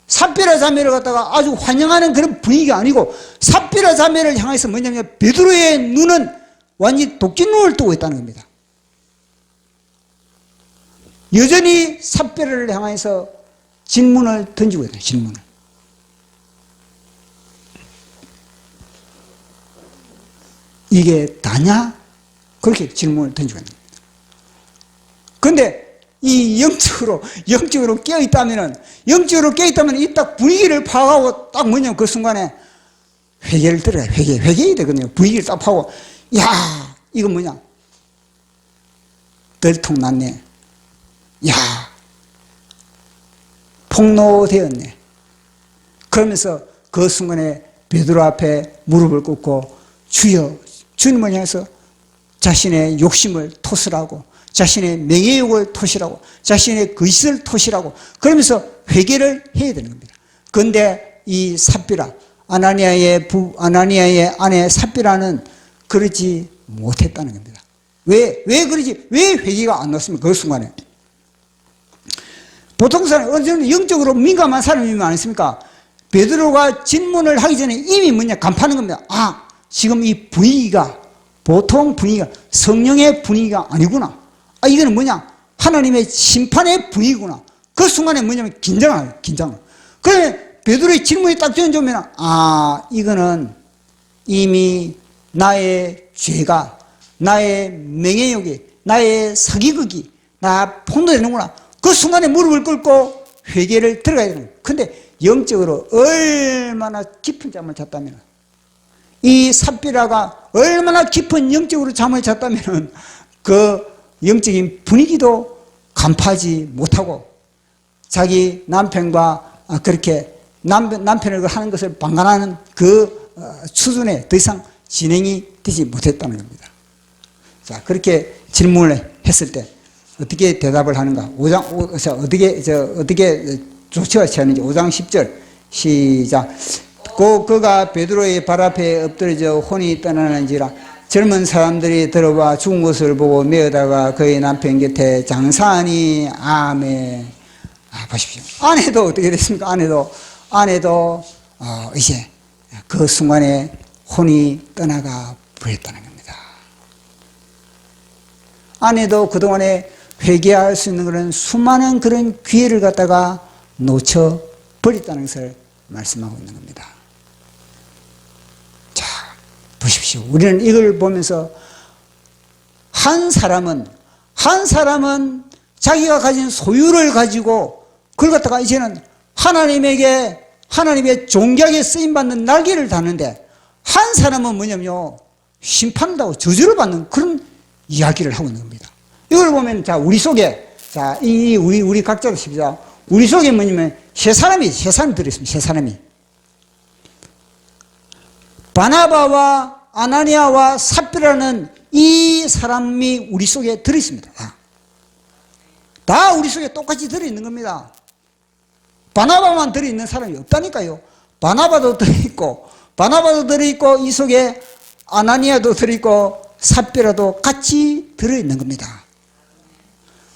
삽비라 자매를 갖다가 아주 환영하는 그런 분위기가 아니고, 삽비라 자매를 향해서 뭐냐면, 베드로의 눈은 완전히 독진눈을 뜨고 있다는 겁니다. 여전히 삽비라를 향해서 질문을 던지고 있다, 질문을. 이게 다냐? 그렇게 질문을 던지고 있는 겁니다. 그런데 이 영적으로 깨어있다면 이 딱 분위기를 파악하고 딱 뭐냐면 그 순간에 회개를 들어야 회개해야 되거든요. 분위기를 딱 파고, 이거 뭐냐? 들통났네. 폭로되었네. 그러면서 그 순간에 베드로 앞에 무릎을 꿇고 주여, 주님을 향해서 자신의 욕심을 토설하고 자신의 명예욕을 토설하고 자신의 거짓을 토설하고 그러면서 회개를 해야 되는 겁니다. 그런데 이 삽비라, 아나니아의 아내 삽비라는 그러지 못했다는 겁니다. 왜 회개가 안 났습니까? 그 순간에. 보통 사람, 어느 정도 영적으로 민감한 사람이면 안 했습니까? 베드로가 질문을 하기 전에 이미 간파하는 겁니다. 지금 이 분위기가, 보통 분위기가, 성령의 분위기가 아니구나. 이거는 하나님의 심판의 분위기구나. 그 순간에 긴장을. 그래, 베드로의 질문이 딱 던져오면, 이거는 이미 나의 죄가, 나의 명예욕이, 나의 사기극이, 나 폭로되는구나. 그 순간에 무릎을 꿇고 회개를 들어가야 되는 거예요. 근데 영적으로 얼마나 깊은 잠을 잤다면 이 삽비라가 얼마나 깊은 영적으로 잠을 잤다면 그 영적인 분위기도 간파하지 못하고 자기 남편과 그렇게 남편을 하는 것을 방관하는 그 수준에 더 이상 진행이 되지 못했다는 겁니다. 자, 그렇게 질문을 했을 때 어떻게 대답을 하는가? 어떻게 조치가 취하는지 5장 10절 시작. 그가 베드로의 발 앞에 엎드려져 혼이 떠나는지라 젊은 사람들이 들어와 죽은 것을 보고 메어다가 그의 남편 곁에 장사하니 아멘. 보십시오. 아내도 어떻게 됐습니까? 아내도 이제 그 순간에 혼이 떠나가 버렸다는 겁니다. 아내도 그동안에 회개할 수 있는 그런 수많은 그런 기회를 갖다가 놓쳐버렸다는 것을 말씀하고 있는 겁니다. 자, 보십시오. 우리는 이걸 보면서 한 사람은 자기가 가진 소유를 가지고 그걸 갖다가 이제는 하나님의 존귀하게 쓰임받는 날개를 다는데 한 사람은 뭐냐면요, 심판을 하고 저주를 받는 그런 이야기를 하고 있는 겁니다. 이걸 보면, 자, 우리 속에, 자, 우리 각자로 씁시다. 우리 속에 뭐냐면, 세 사람이 들어있습니다. 세 사람이. 바나바와 아나니아와 삽비라는 이 사람이 우리 속에 들어있습니다. 다 우리 속에 똑같이 들어있는 겁니다. 바나바만 들어있는 사람이 없다니까요. 바나바도 들어있고, 이 속에 아나니아도 들어있고, 삽비라도 같이 들어있는 겁니다.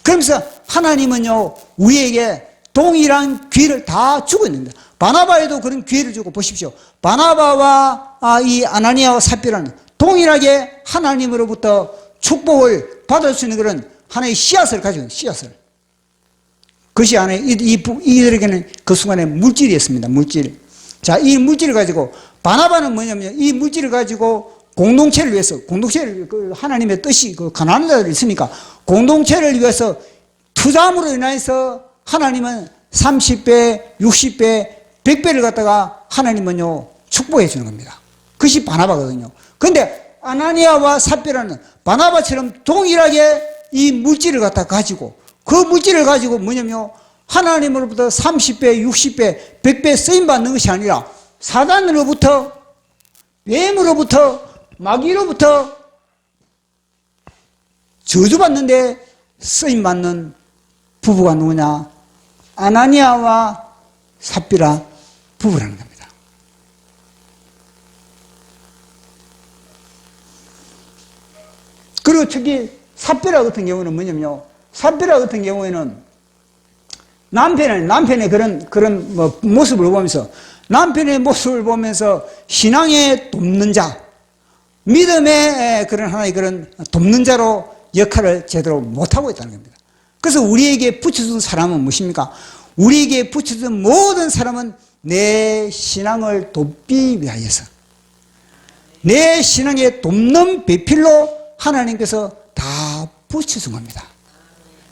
그러면서 하나님은요, 우리에게 동일한 기회를 다 주고 있는 겁니다. 바나바에도 그런 기회를 주고, 보십시오. 바나바와 이 아나니아와 삽비라는 동일하게 하나님으로부터 축복을 받을 수 있는 그런 하나의 씨앗을 가지고 있는 씨앗을. 그것이 안에 이들에게는 그 순간에 물질이었습니다. 물질. 자, 이 물질을 가지고 바나바는 뭐냐면 이 물질을 가지고 공동체를 위해서, 하나님의 뜻이 가난한 자들이 있으니까 공동체를 위해서 투자함으로 인해서 하나님은 30배, 60배, 100배를 갖다가 하나님은요, 축복해 주는 겁니다. 그것이 바나바거든요. 그런데 아나니아와 삽비라는 바나바처럼 동일하게 이 물질을 갖다 가지고 그 물질을 가지고 뭐냐면 하나님으로부터 30배, 60배, 100배 쓰임받는 것이 아니라 사단으로부터, 뱀으로부터, 마귀로부터 저주받는데 쓰임받는 부부가 누구냐? 아나니아와 삽비라 부부라는 겁니다. 그리고 특히 삽비라 같은 경우는 뭐냐면요, 삽비라 같은 경우에는 남편의 그런 모습을 보면서, 남편의 모습을 보면서 신앙에 돕는 자, 믿음의 그런 하나의 그런 돕는 자로 역할을 제대로 못하고 있다는 겁니다. 그래서 우리에게 붙여준 사람은 무엇입니까? 우리에게 붙여준 모든 사람은 내 신앙을 돕기 위하여서, 내 신앙에 돕는 배필로 하나님께서 다 붙여준 겁니다.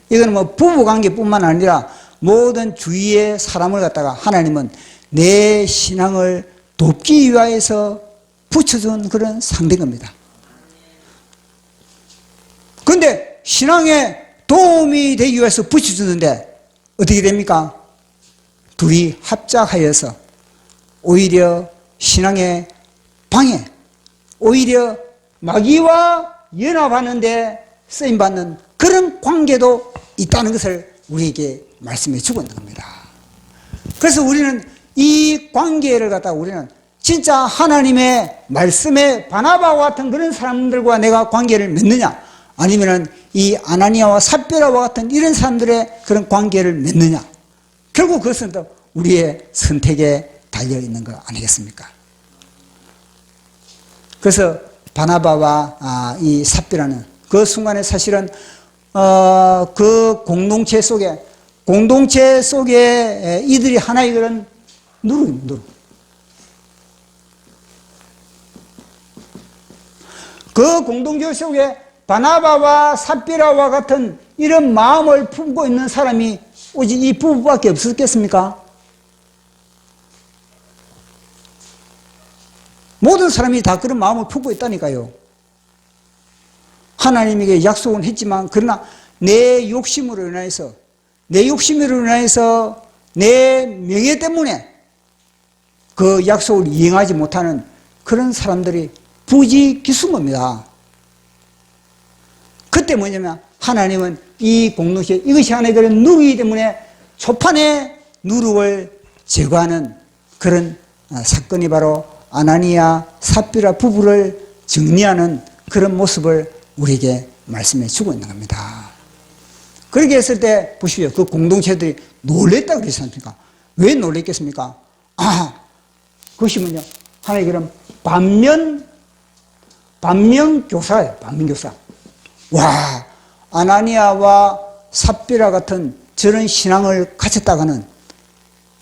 이거는 뭐 부부관계뿐만 아니라 모든 주위의 사람을 갖다가 하나님은 내 신앙을 돕기 위하여서 붙여준 그런 상대인 겁니다. 그런데 신앙에 도움이 되기 위해서 붙여주는데 어떻게 됩니까? 둘이 합작하여서 오히려 신앙의 방해, 오히려 마귀와 연합하는데 쓰임받는 그런 관계도 있다는 것을 우리에게 말씀해 주고 있는 겁니다. 그래서 우리는 이 관계를 갖다가 우리는 진짜 하나님의 말씀에 바나바와 같은 그런 사람들과 내가 관계를 맺느냐, 아니면은 이 아나니아와 삽비라와 같은 이런 사람들의 그런 관계를 맺느냐, 결국 그것은 또 우리의 선택에 달려있는 거 아니겠습니까? 그래서 바나바와 이 삽비라는 그 순간에 사실은 그 공동체 속에 이들이 하나의 그런 누룩입니다. 그 공동체 속에 바나바와 삽비라와 같은 이런 마음을 품고 있는 사람이 오직 이 부부밖에 없었겠습니까? 모든 사람이 다 그런 마음을 품고 있다니까요. 하나님에게 약속은 했지만 그러나 내 욕심으로 인해서 내 명예 때문에 그 약속을 이행하지 못하는 그런 사람들이 부지기수입니다. 그때 뭐냐면 하나님은 이 공동체 이것이 하나의 그런 누룩이기 때문에 초판에 누룩을 제거하는 그런 사건이 바로 아나니아 삽비라 부부를 정리하는 그런 모습을 우리에게 말씀해 주고 있는 겁니다. 그렇게 했을 때 보십시오. 그 공동체들이 놀랬다 그러지 않습니까? 왜 놀랬겠습니까? 그것이 뭐냐? 하나의 그런 반면교사예요. 반면교사. 와, 아나니아와 삽비라 같은 저런 신앙을 가졌다가는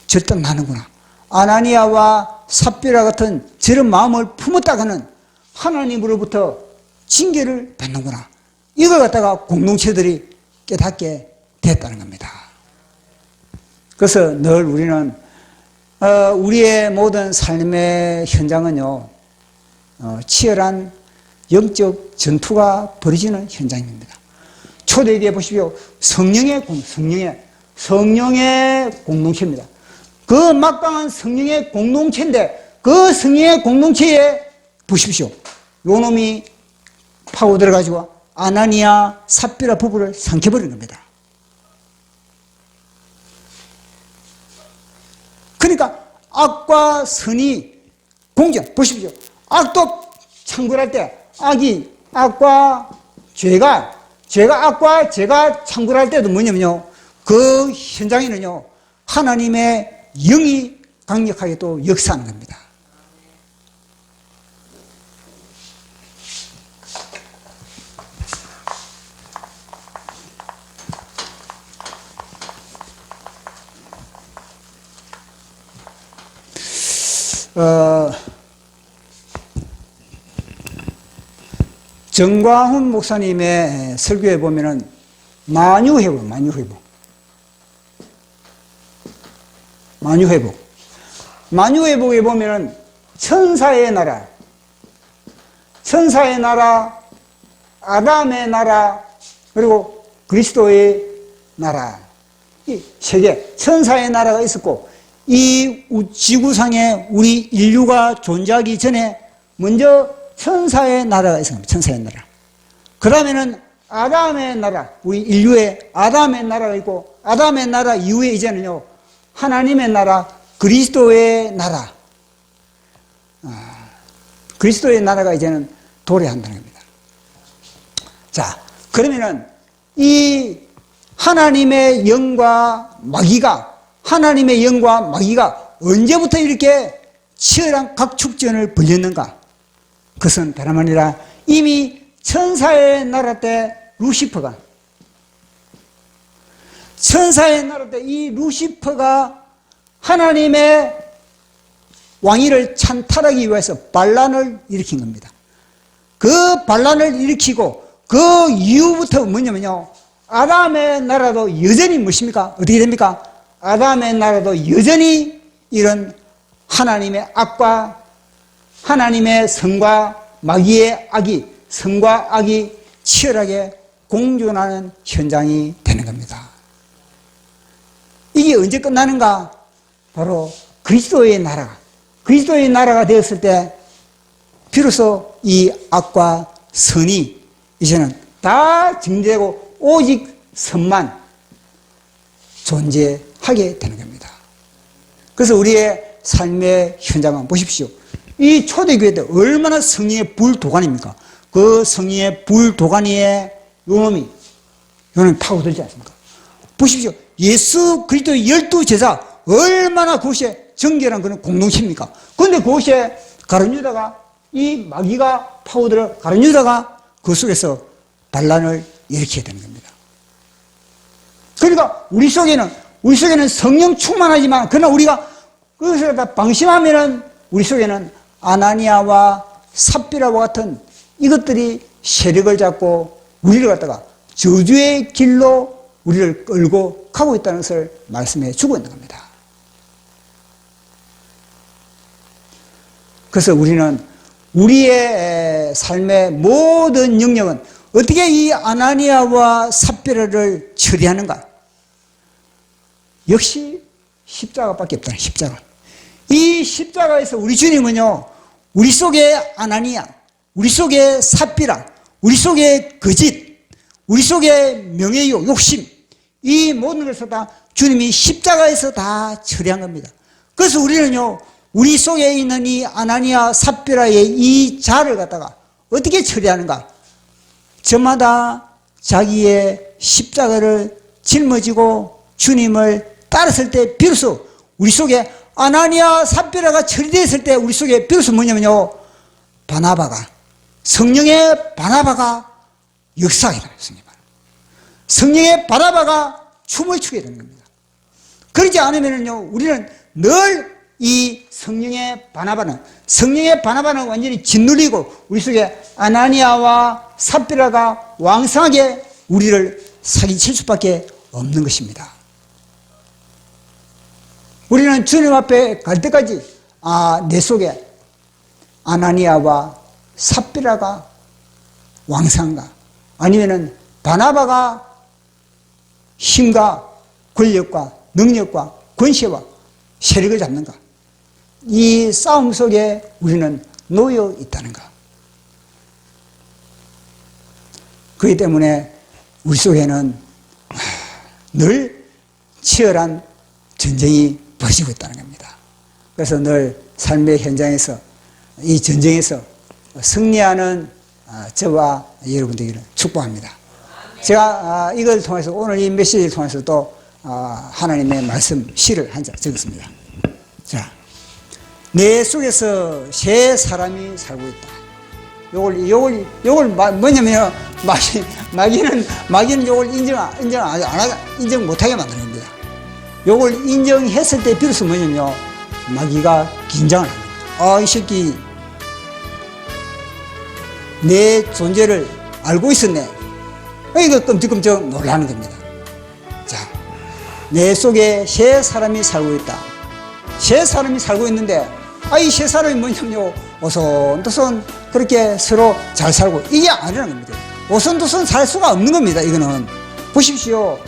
절단나는구나. 아나니아와 삽비라 같은 저런 마음을 품었다가는 하나님으로부터 징계를 받는구나. 이걸 갖다가 공동체들이 깨닫게 됐다는 겁니다. 그래서 늘 우리는 우리의 모든 삶의 현장은요, 치열한 영적 전투가 벌어지는 현장입니다. 초대기에 보십시오. 성령의 공동체입니다. 그 막강한 성령의 공동체인데 그 성령의 공동체에 보십시오. 요놈이 파고들어가지고 아나니아 삽비라 부부를 삼켜버린 겁니다. 그러니까 악과 선이 공존. 보십시오. 악도 창궐할 때 악과 죄가 악과 죄가 창궐할 때도 뭐냐면요, 그 현장에는요 하나님의 영이 강력하게 또 역사하는 겁니다. 정광훈 목사님의 설교에 보면은 만유회복에 보면은 천사의 나라, 아담의 나라, 그리고 그리스도의 나라, 이 세 개, 천사의 나라가 있었고, 이 지구상에 우리 인류가 존재하기 전에 먼저 천사의 나라가 있습니다. 천사의 나라. 그 다음에는 아담의 나라, 우리 인류의 아담의 나라가 있고, 아담의 나라 이후에 이제는요 하나님의 나라, 그리스도의 나라, 그리스도의 나라가 이제는 도래한다는 겁니다. 자, 그러면은 이 하나님의 영과 마귀가 언제부터 이렇게 치열한 각축전을 벌였는가? 그것은 다름 아니라 이미 천사의 나라 때 천사의 나라 때 이 루시퍼가 하나님의 왕위를 찬탈하기 위해서 반란을 일으킨 겁니다. 그 반란을 일으키고 그 이후부터 뭐냐면요, 아담의 나라도 여전히 무엇입니까? 어떻게 됩니까? 아담의 나라도 여전히 이런 하나님의 악과 하나님의 성과 마귀의 악이, 성과 악이 치열하게 공존하는 현장이 되는 겁니다. 이게 언제 끝나는가? 바로 그리스도의 나라가 되었을 때 비로소 이 악과 선이 이제는 다 정제되고 오직 선만 존재하게 되는 겁니다. 그래서 우리의 삶의 현장은 보십시오. 이 초대교회 때 얼마나 성령의 불도가니입니까? 그 성령의 불도가니에 요놈이 파고들지 않습니까? 보십시오. 예수 그리스도의 12제자 얼마나 그것이 정결한 그런 공동체입니까? 그런데 그것에 가룟유다가 이 마귀가 파고들어 가룟유다가 그 속에서 반란을 일으키게 되는 겁니다. 그러니까 우리 속에는 성령 충만하지만 그러나 우리가 그것을 다 방심하면은 우리 속에는 아나니아와 삽비라와 같은 이것들이 세력을 잡고 우리를 갖다가 저주의 길로 우리를 끌고 가고 있다는 것을 말씀해 주고 있는 겁니다. 그래서 우리는 우리의 삶의 모든 영역은 어떻게 이 아나니아와 삽비라를 처리하는가? 역시 십자가밖에 없다. 십자가. 이 십자가에서 우리 주님은요, 우리 속에 아나니아, 우리 속에 삽비라, 우리 속에 거짓, 우리 속에 명예욕, 욕심, 이 모든 것을 다 주님이 십자가에서 다 처리한 겁니다. 그래서 우리는요, 우리 속에 있는 이 아나니아 삽비라의 이 자를 갖다가 어떻게 처리하는가? 저마다 자기의 십자가를 짊어지고 주님을 따랐을 때 비로소 우리 속에 아나니아 삽비라가 처리됐을 때 우리 속에 비로소 뭐냐면요, 바나바가, 성령의 바나바가 역사하게 되었습니다. 성령의 바나바가 춤을 추게 되는 겁니다. 그러지 않으면요, 우리는 늘 이 성령의 바나바는 완전히 짓눌리고 우리 속에 아나니아와 삽비라가 왕성하게 우리를 사기칠 수밖에 없는 것입니다. 우리는 주님 앞에 갈 때까지 내 속에 아나니아와 삽비라가 왕성한가, 아니면은 바나바가 힘과 권력과 능력과 권세와 세력을 잡는가, 이 싸움 속에 우리는 놓여 있다는가. 그렇기 때문에 우리 속에는 늘 치열한 전쟁이 벌어지고 있다는 겁니다. 그래서 늘 삶의 현장에서, 이 전쟁에서 승리하는 저와 여러분들에게는 축복합니다. 제가 이걸 통해서, 오늘 이 메시지를 통해서 또 하나님의 말씀 시를 한 장 적었습니다. 자, 내 속에서 새 사람이 살고 있다. 요걸 뭐냐면, 마귀는 요걸 인정 못하게 만드는 겁니다. 요걸 인정했을 때 비로소 뭐냐면요, 마귀가 긴장을 합니다. 이 새끼 내 존재를 알고 있었네. 이거 끔찍끔찍 놀라는 겁니다. 자, 내 속에 새 사람이 살고 있다. 새 사람이 살고 있는데, 이 새 사람이 뭐냐면요, 오손도손 그렇게 서로 잘 살고, 이게 아니라는 겁니다. 오손도손 살 수가 없는 겁니다. 이거는 보십시오.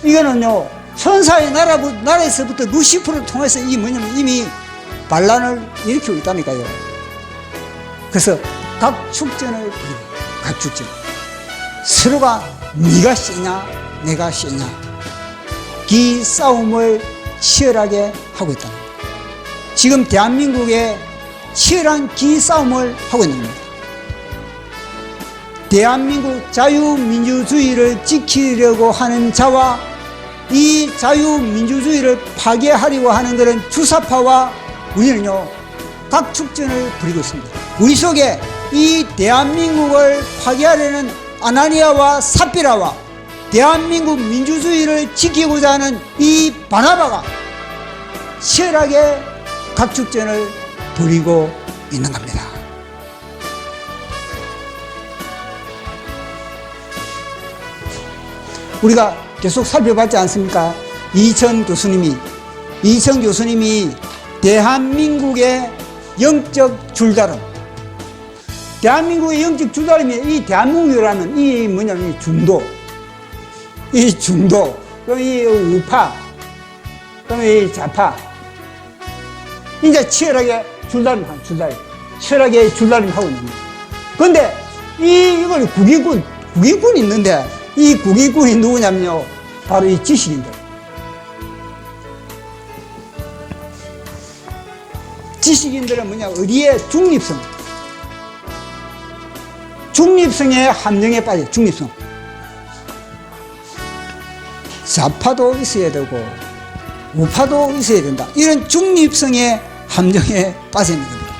이거는요, 천사의 나라에서부터 루시퍼를 통해서 이미 반란을 일으키고 있다니까요. 그래서 각 축전을 벌이고, 각 축전, 서로가 네가 세냐 내가 세냐, 이 싸움을 치열하게 하고 있다. 지금 대한민국에 치열한 기싸움을 하고 있는 겁니다. 대한민국 자유민주주의를 지키려고 하는 자와 이 자유민주주의를 파괴하려고 하는 그런 주사파와 우리는요, 각 축전을 벌이고 있습니다. 우리 속에 이 대한민국을 파괴하려는 아나니아와 삽비라와 대한민국 민주주의를 지키고자 하는 이 바나바가 치열하게 각 축전을 벌이고 있는 겁니다. 우리가 계속 살펴봤지 않습니까? 이천 교수님이 대한민국의 영적 줄다름, 대한민국의 영적 줄다름이 이 대한민국이라는 이 뭐냐면 이 중도, 그럼 이 우파, 그럼 이 좌파, 이제 치열하게 치열하게 줄다림 하고 있는 거예요. 그런데 이걸 국익군이 있는데, 이 국익군이 누구냐면요, 바로 이 지식인들. 지식인들은 뭐냐, 어디에 중립성의 함정에 빠져. 중립성. 좌파도 있어야 되고 우파도 있어야 된다. 이런 중립성의 함정에 빠져 있는 겁니다.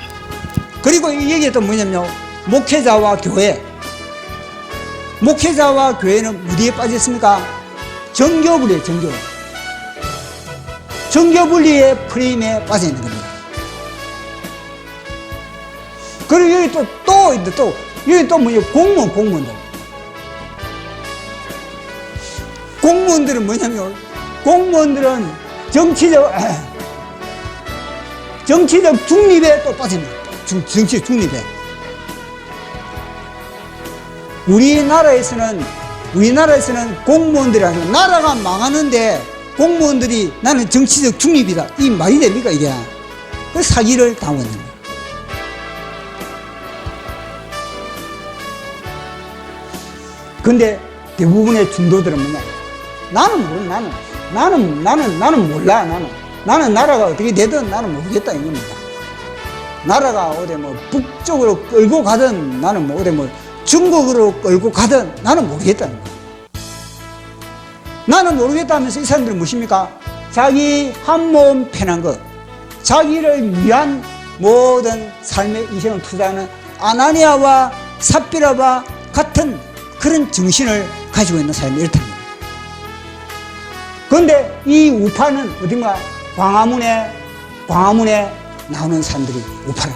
그리고 여기에 또 뭐냐면요, 목회자와 교회는 어디에 빠졌습니까? 정교분리에, 정교분리의 프레임에 빠져 있는 겁니다. 그리고 여기 여기 또 뭐냐, 공무원들은 뭐냐면, 공무원들은 정치적 중립에 또 빠집니다. 정치적 중립에. 우리나라에서는 공무원들이 아니라 나라가 망하는데 공무원들이 나는 정치적 중립이다. 이 말이 됩니까, 이게? 그 사기를 당하고 있는 거예요. 근데 대부분의 중도들은 뭐냐? 나는 몰라, 나는 몰라, 나는 나라가 어떻게 되든 나는 모르겠다, 이겁니다. 나라가 어디 뭐 북쪽으로 끌고 가든 나는 뭐 어디 뭐 중국으로 끌고 가든 나는 모르겠다는 거예요. 나는 모르겠다 하면서 이 사람들은 무엇입니까? 자기 한 몸 편한 것, 자기를 위한 모든 삶의 인생을 투자하는 아나니아와 삽비라와 같은 그런 정신을 가지고 있는 사람이 이렇다는 거예요. 그런데 이 우파는 어딘가 광화문에 나오는 사람들이 우파라.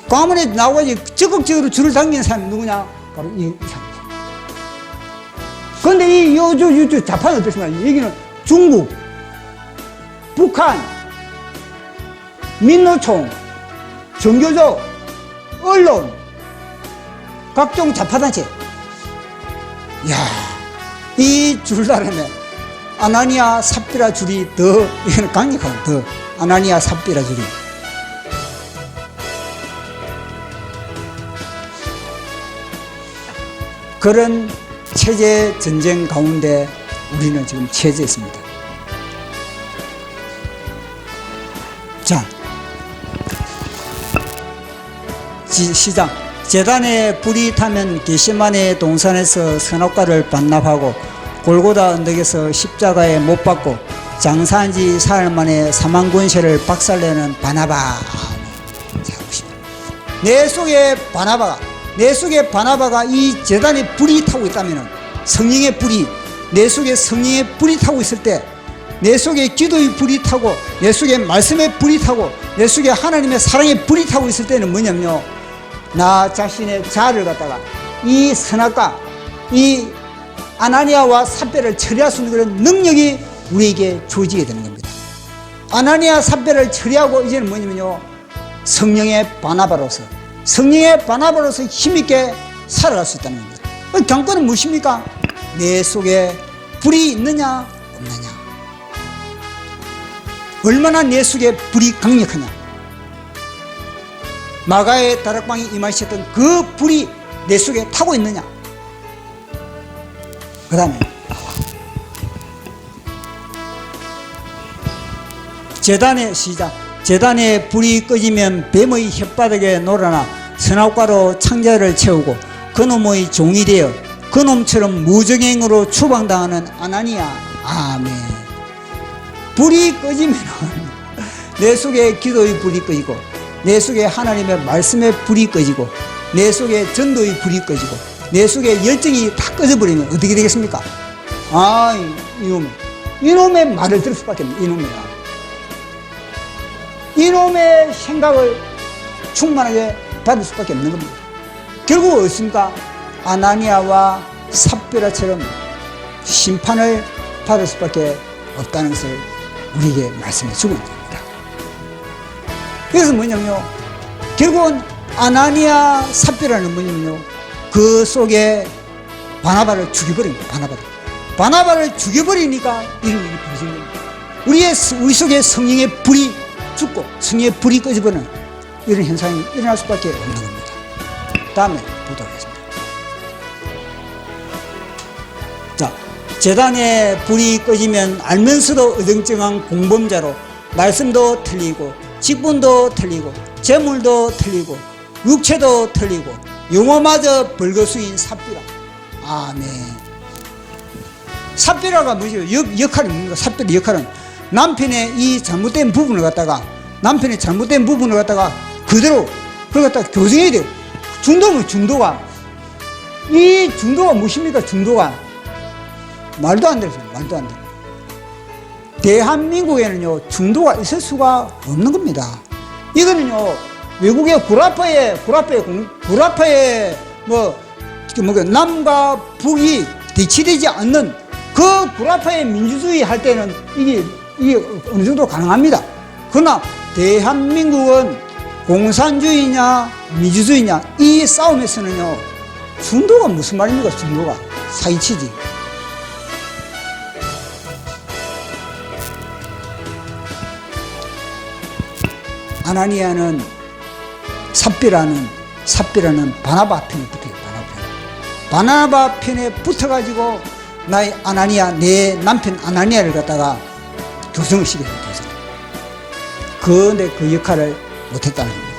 광화문에 나와가지고 적극적으로 줄을 당기는 사람이 누구냐? 바로 이 사람이죠. 그런데 이 좌파는 어떻습니까? 여기는 중국, 북한, 민노총, 종교적, 언론, 각종 좌파단체. 이야, 이 줄다름에 아나니아 삽비라 줄이 더, 이거는 강력하고 더, 아나니아 삽비라 줄이. 그런 체제 전쟁 가운데 우리는 지금 처해 있습니다. 자, 시작. 제단에 불이 타면 게시마네 동산에서 선악과를 반납하고 골고다 언덕에서 십자가에 못 박고 장사한 지 사흘 만에 사망권세를 박살내는 바나바. 자, 보십시오. 내 속에 바나바가 이 제단에 불이 타고 있다면, 성령의 불이, 내 속에 성령의 불이 타고 있을 때, 내 속에 기도의 불이 타고, 내 속에 말씀의 불이 타고, 내 속에 하나님의 사랑의 불이 타고 있을 때는 뭐냐면요, 나 자신의 자아를 갖다가 이 선악과, 이 아나니아와 삽비라를 처리할 수 있는 그런 능력이 우리에게 주어지게 되는 겁니다. 아나니아 삽비라를 처리하고 이제는 뭐냐면요, 성령의 바나바로서 힘있게 살아갈 수 있다는 겁니다. 경건은 무엇입니까? 내 속에 불이 있느냐 없느냐, 얼마나 내 속에 불이 강력하냐, 마가의 다락방에 임하셨던 그 불이 내 속에 타고 있느냐. 그 다음에 제단에 불이 꺼지면 뱀의 혓바닥에 놀아나 선악과로 창자를 채우고 그놈의 종이 되어 그놈처럼 무정행으로 추방당하는 아나니아. 아멘. 불이 꺼지면 내 속에 기도의 불이 꺼지고, 내 속에 하나님의 말씀의 불이 꺼지고, 내 속에 전도의 불이 꺼지고, 내 속에 열정이 다 꺼져버리면 어떻게 되겠습니까? 아, 이놈의 말을 들을 수밖에 없는, 이놈의 생각을 충만하게 받을 수밖에 없는 겁니다. 결국 어떻습니까? 아나니아와 삽비라처럼 심판을 받을 수밖에 없다는 것을 우리에게 말씀해 주고 있는 겁니다. 그래서 뭐냐면요, 결국은 아나니아 삽비라는 뭐냐면요, 그 속에 바나바를 죽여버린 거예요. 바나바를 죽여버리니까 이런 일이 벌어진 겁니다. 우리 속에 성령의 불이 죽고 성령의 불이 꺼져버리는 이런 현상이 일어날 수밖에 없는 겁니다. 다음에 보도록 하겠습니다. 자, 제단에 불이 꺼지면 알면서도 어정쩡한 공범자로 말씀도 틀리고 직분도 틀리고 재물도 틀리고 육체도 틀리고 영혼마저 벌거수인 삽비라. 아멘. 삽비라가 뭐죠? 역할이 뭡니까? 삽비라 역할은 남편의 이 잘못된 부분을 갖다가 그대로 그걸 갖다가 교정해야 돼요. 중도가 이 중도가 무엇입니까? 중도가 말도 안 돼요. 대한민국에는요, 중도가 있을 수가 없는 겁니다. 이거는요, 외국의 구라파에 남과 북이 대치되지 않는 그 구라파의 민주주의 할 때는 이게 어느 정도 가능합니다. 그러나 대한민국은 공산주의냐 민주주의냐 이 싸움에서는요, 중도가 무슨 말입니까? 중도가 사기치지. 아나니아는 삽비라는 바나바 편에 붙어요. 바나바 편에 붙어가지고 나의 아나니아, 내 남편 아나니아를 갖다가 교성을 시켰어요. 그런데 그 역할을 못했다는 겁니다.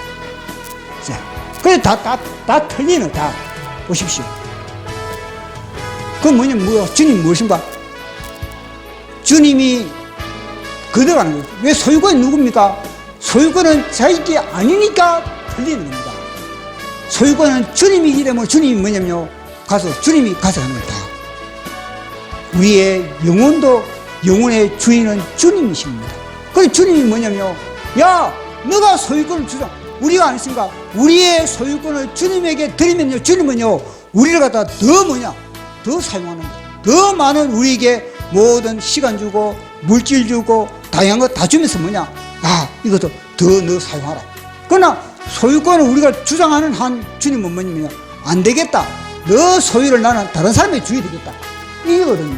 자, 그래 다 틀리는 다 보십시오. 그 뭐냐, 주님 무엇인가? 주님이 거둬가는 거예요. 왜 소유권이 누굽니까? 소유권은 자기게 아니니까 틀리는 겁니다. 소유권은 주님이기 때문에 주님이 뭐냐면요, 주님이 가져가는 겁니다. 우리의 영혼도, 영혼의 주인은 주님이십니다. 그래서 주님이 뭐냐면요, 야, 너가 소유권을 주자. 우리가 안 했으니까 우리의 소유권을 주님에게 드리면요, 주님은요, 우리를 갖다 더 사용하는 거예요. 더 많은 우리에게 모든 시간 주고, 물질 주고, 다양한 거 다 주면서 이것도 더 너 사용하라. 그러나 소유권을 우리가 주장하는 한 주님은 뭐냐면요, 안 되겠다. 너 소유를 나는 다른 사람에게 줘야 되겠다. 이거거든요.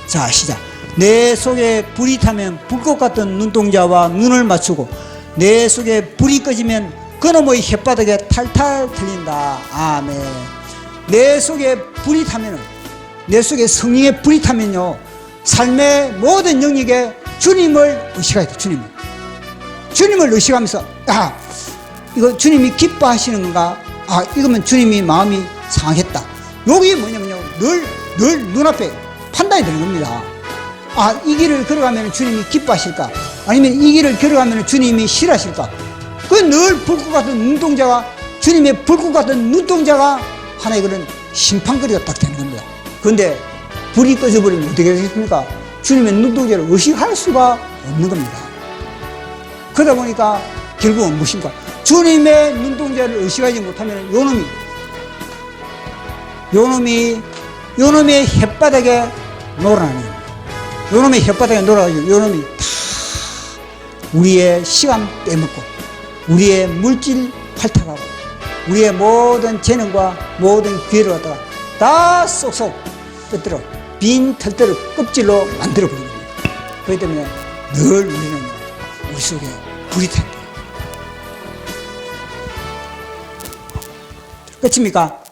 자, 시작. 내 속에 불이 타면 불꽃 같은 눈동자와 눈을 맞추고, 내 속에 불이 꺼지면 그놈의 혓바닥에 탈탈 틀린다. 아멘. 내 속에 불이 타면은, 내 속에 성령의 불이 타면요, 삶의 모든 영역에 주님을 의식해야 돼. 주님을 의식하면서, 이거 주님이 기뻐하시는 건가? 이거면 주님이 마음이 상하겠다. 여기 뭐냐면요, 늘 눈앞에 판단이 되는 겁니다. 이 길을 걸어가면 주님이 기뻐하실까? 아니면 이 길을 걸어가면 주님이 싫어하실까? 늘 불꽃 같은 눈동자가, 주님의 불꽃 같은 눈동자가 하나의 그런 심판거리가 딱 되는 겁니다. 그런데 불이 꺼져버리면 어떻게 되겠습니까? 주님의 눈동자를 의식할 수가 없는 겁니다. 그러다 보니까 결국은 무엇인가? 주님의 눈동자를 의식하지 못하면 요놈의 혓바닥에 놀아나는 겁니다. 요놈의 혓바닥에 놀아가지고 요놈이 다 우리의 시간 빼먹고, 우리의 물질 팔탈하고, 우리의 모든 재능과 모든 기회를 갖다가 다 쏙쏙 뜯들어 빈 털들을 껍질로 만들어버리는 겁니다. 그렇기 때문에 늘 우리는 우리 속에 불이 탄다. 끝입니까?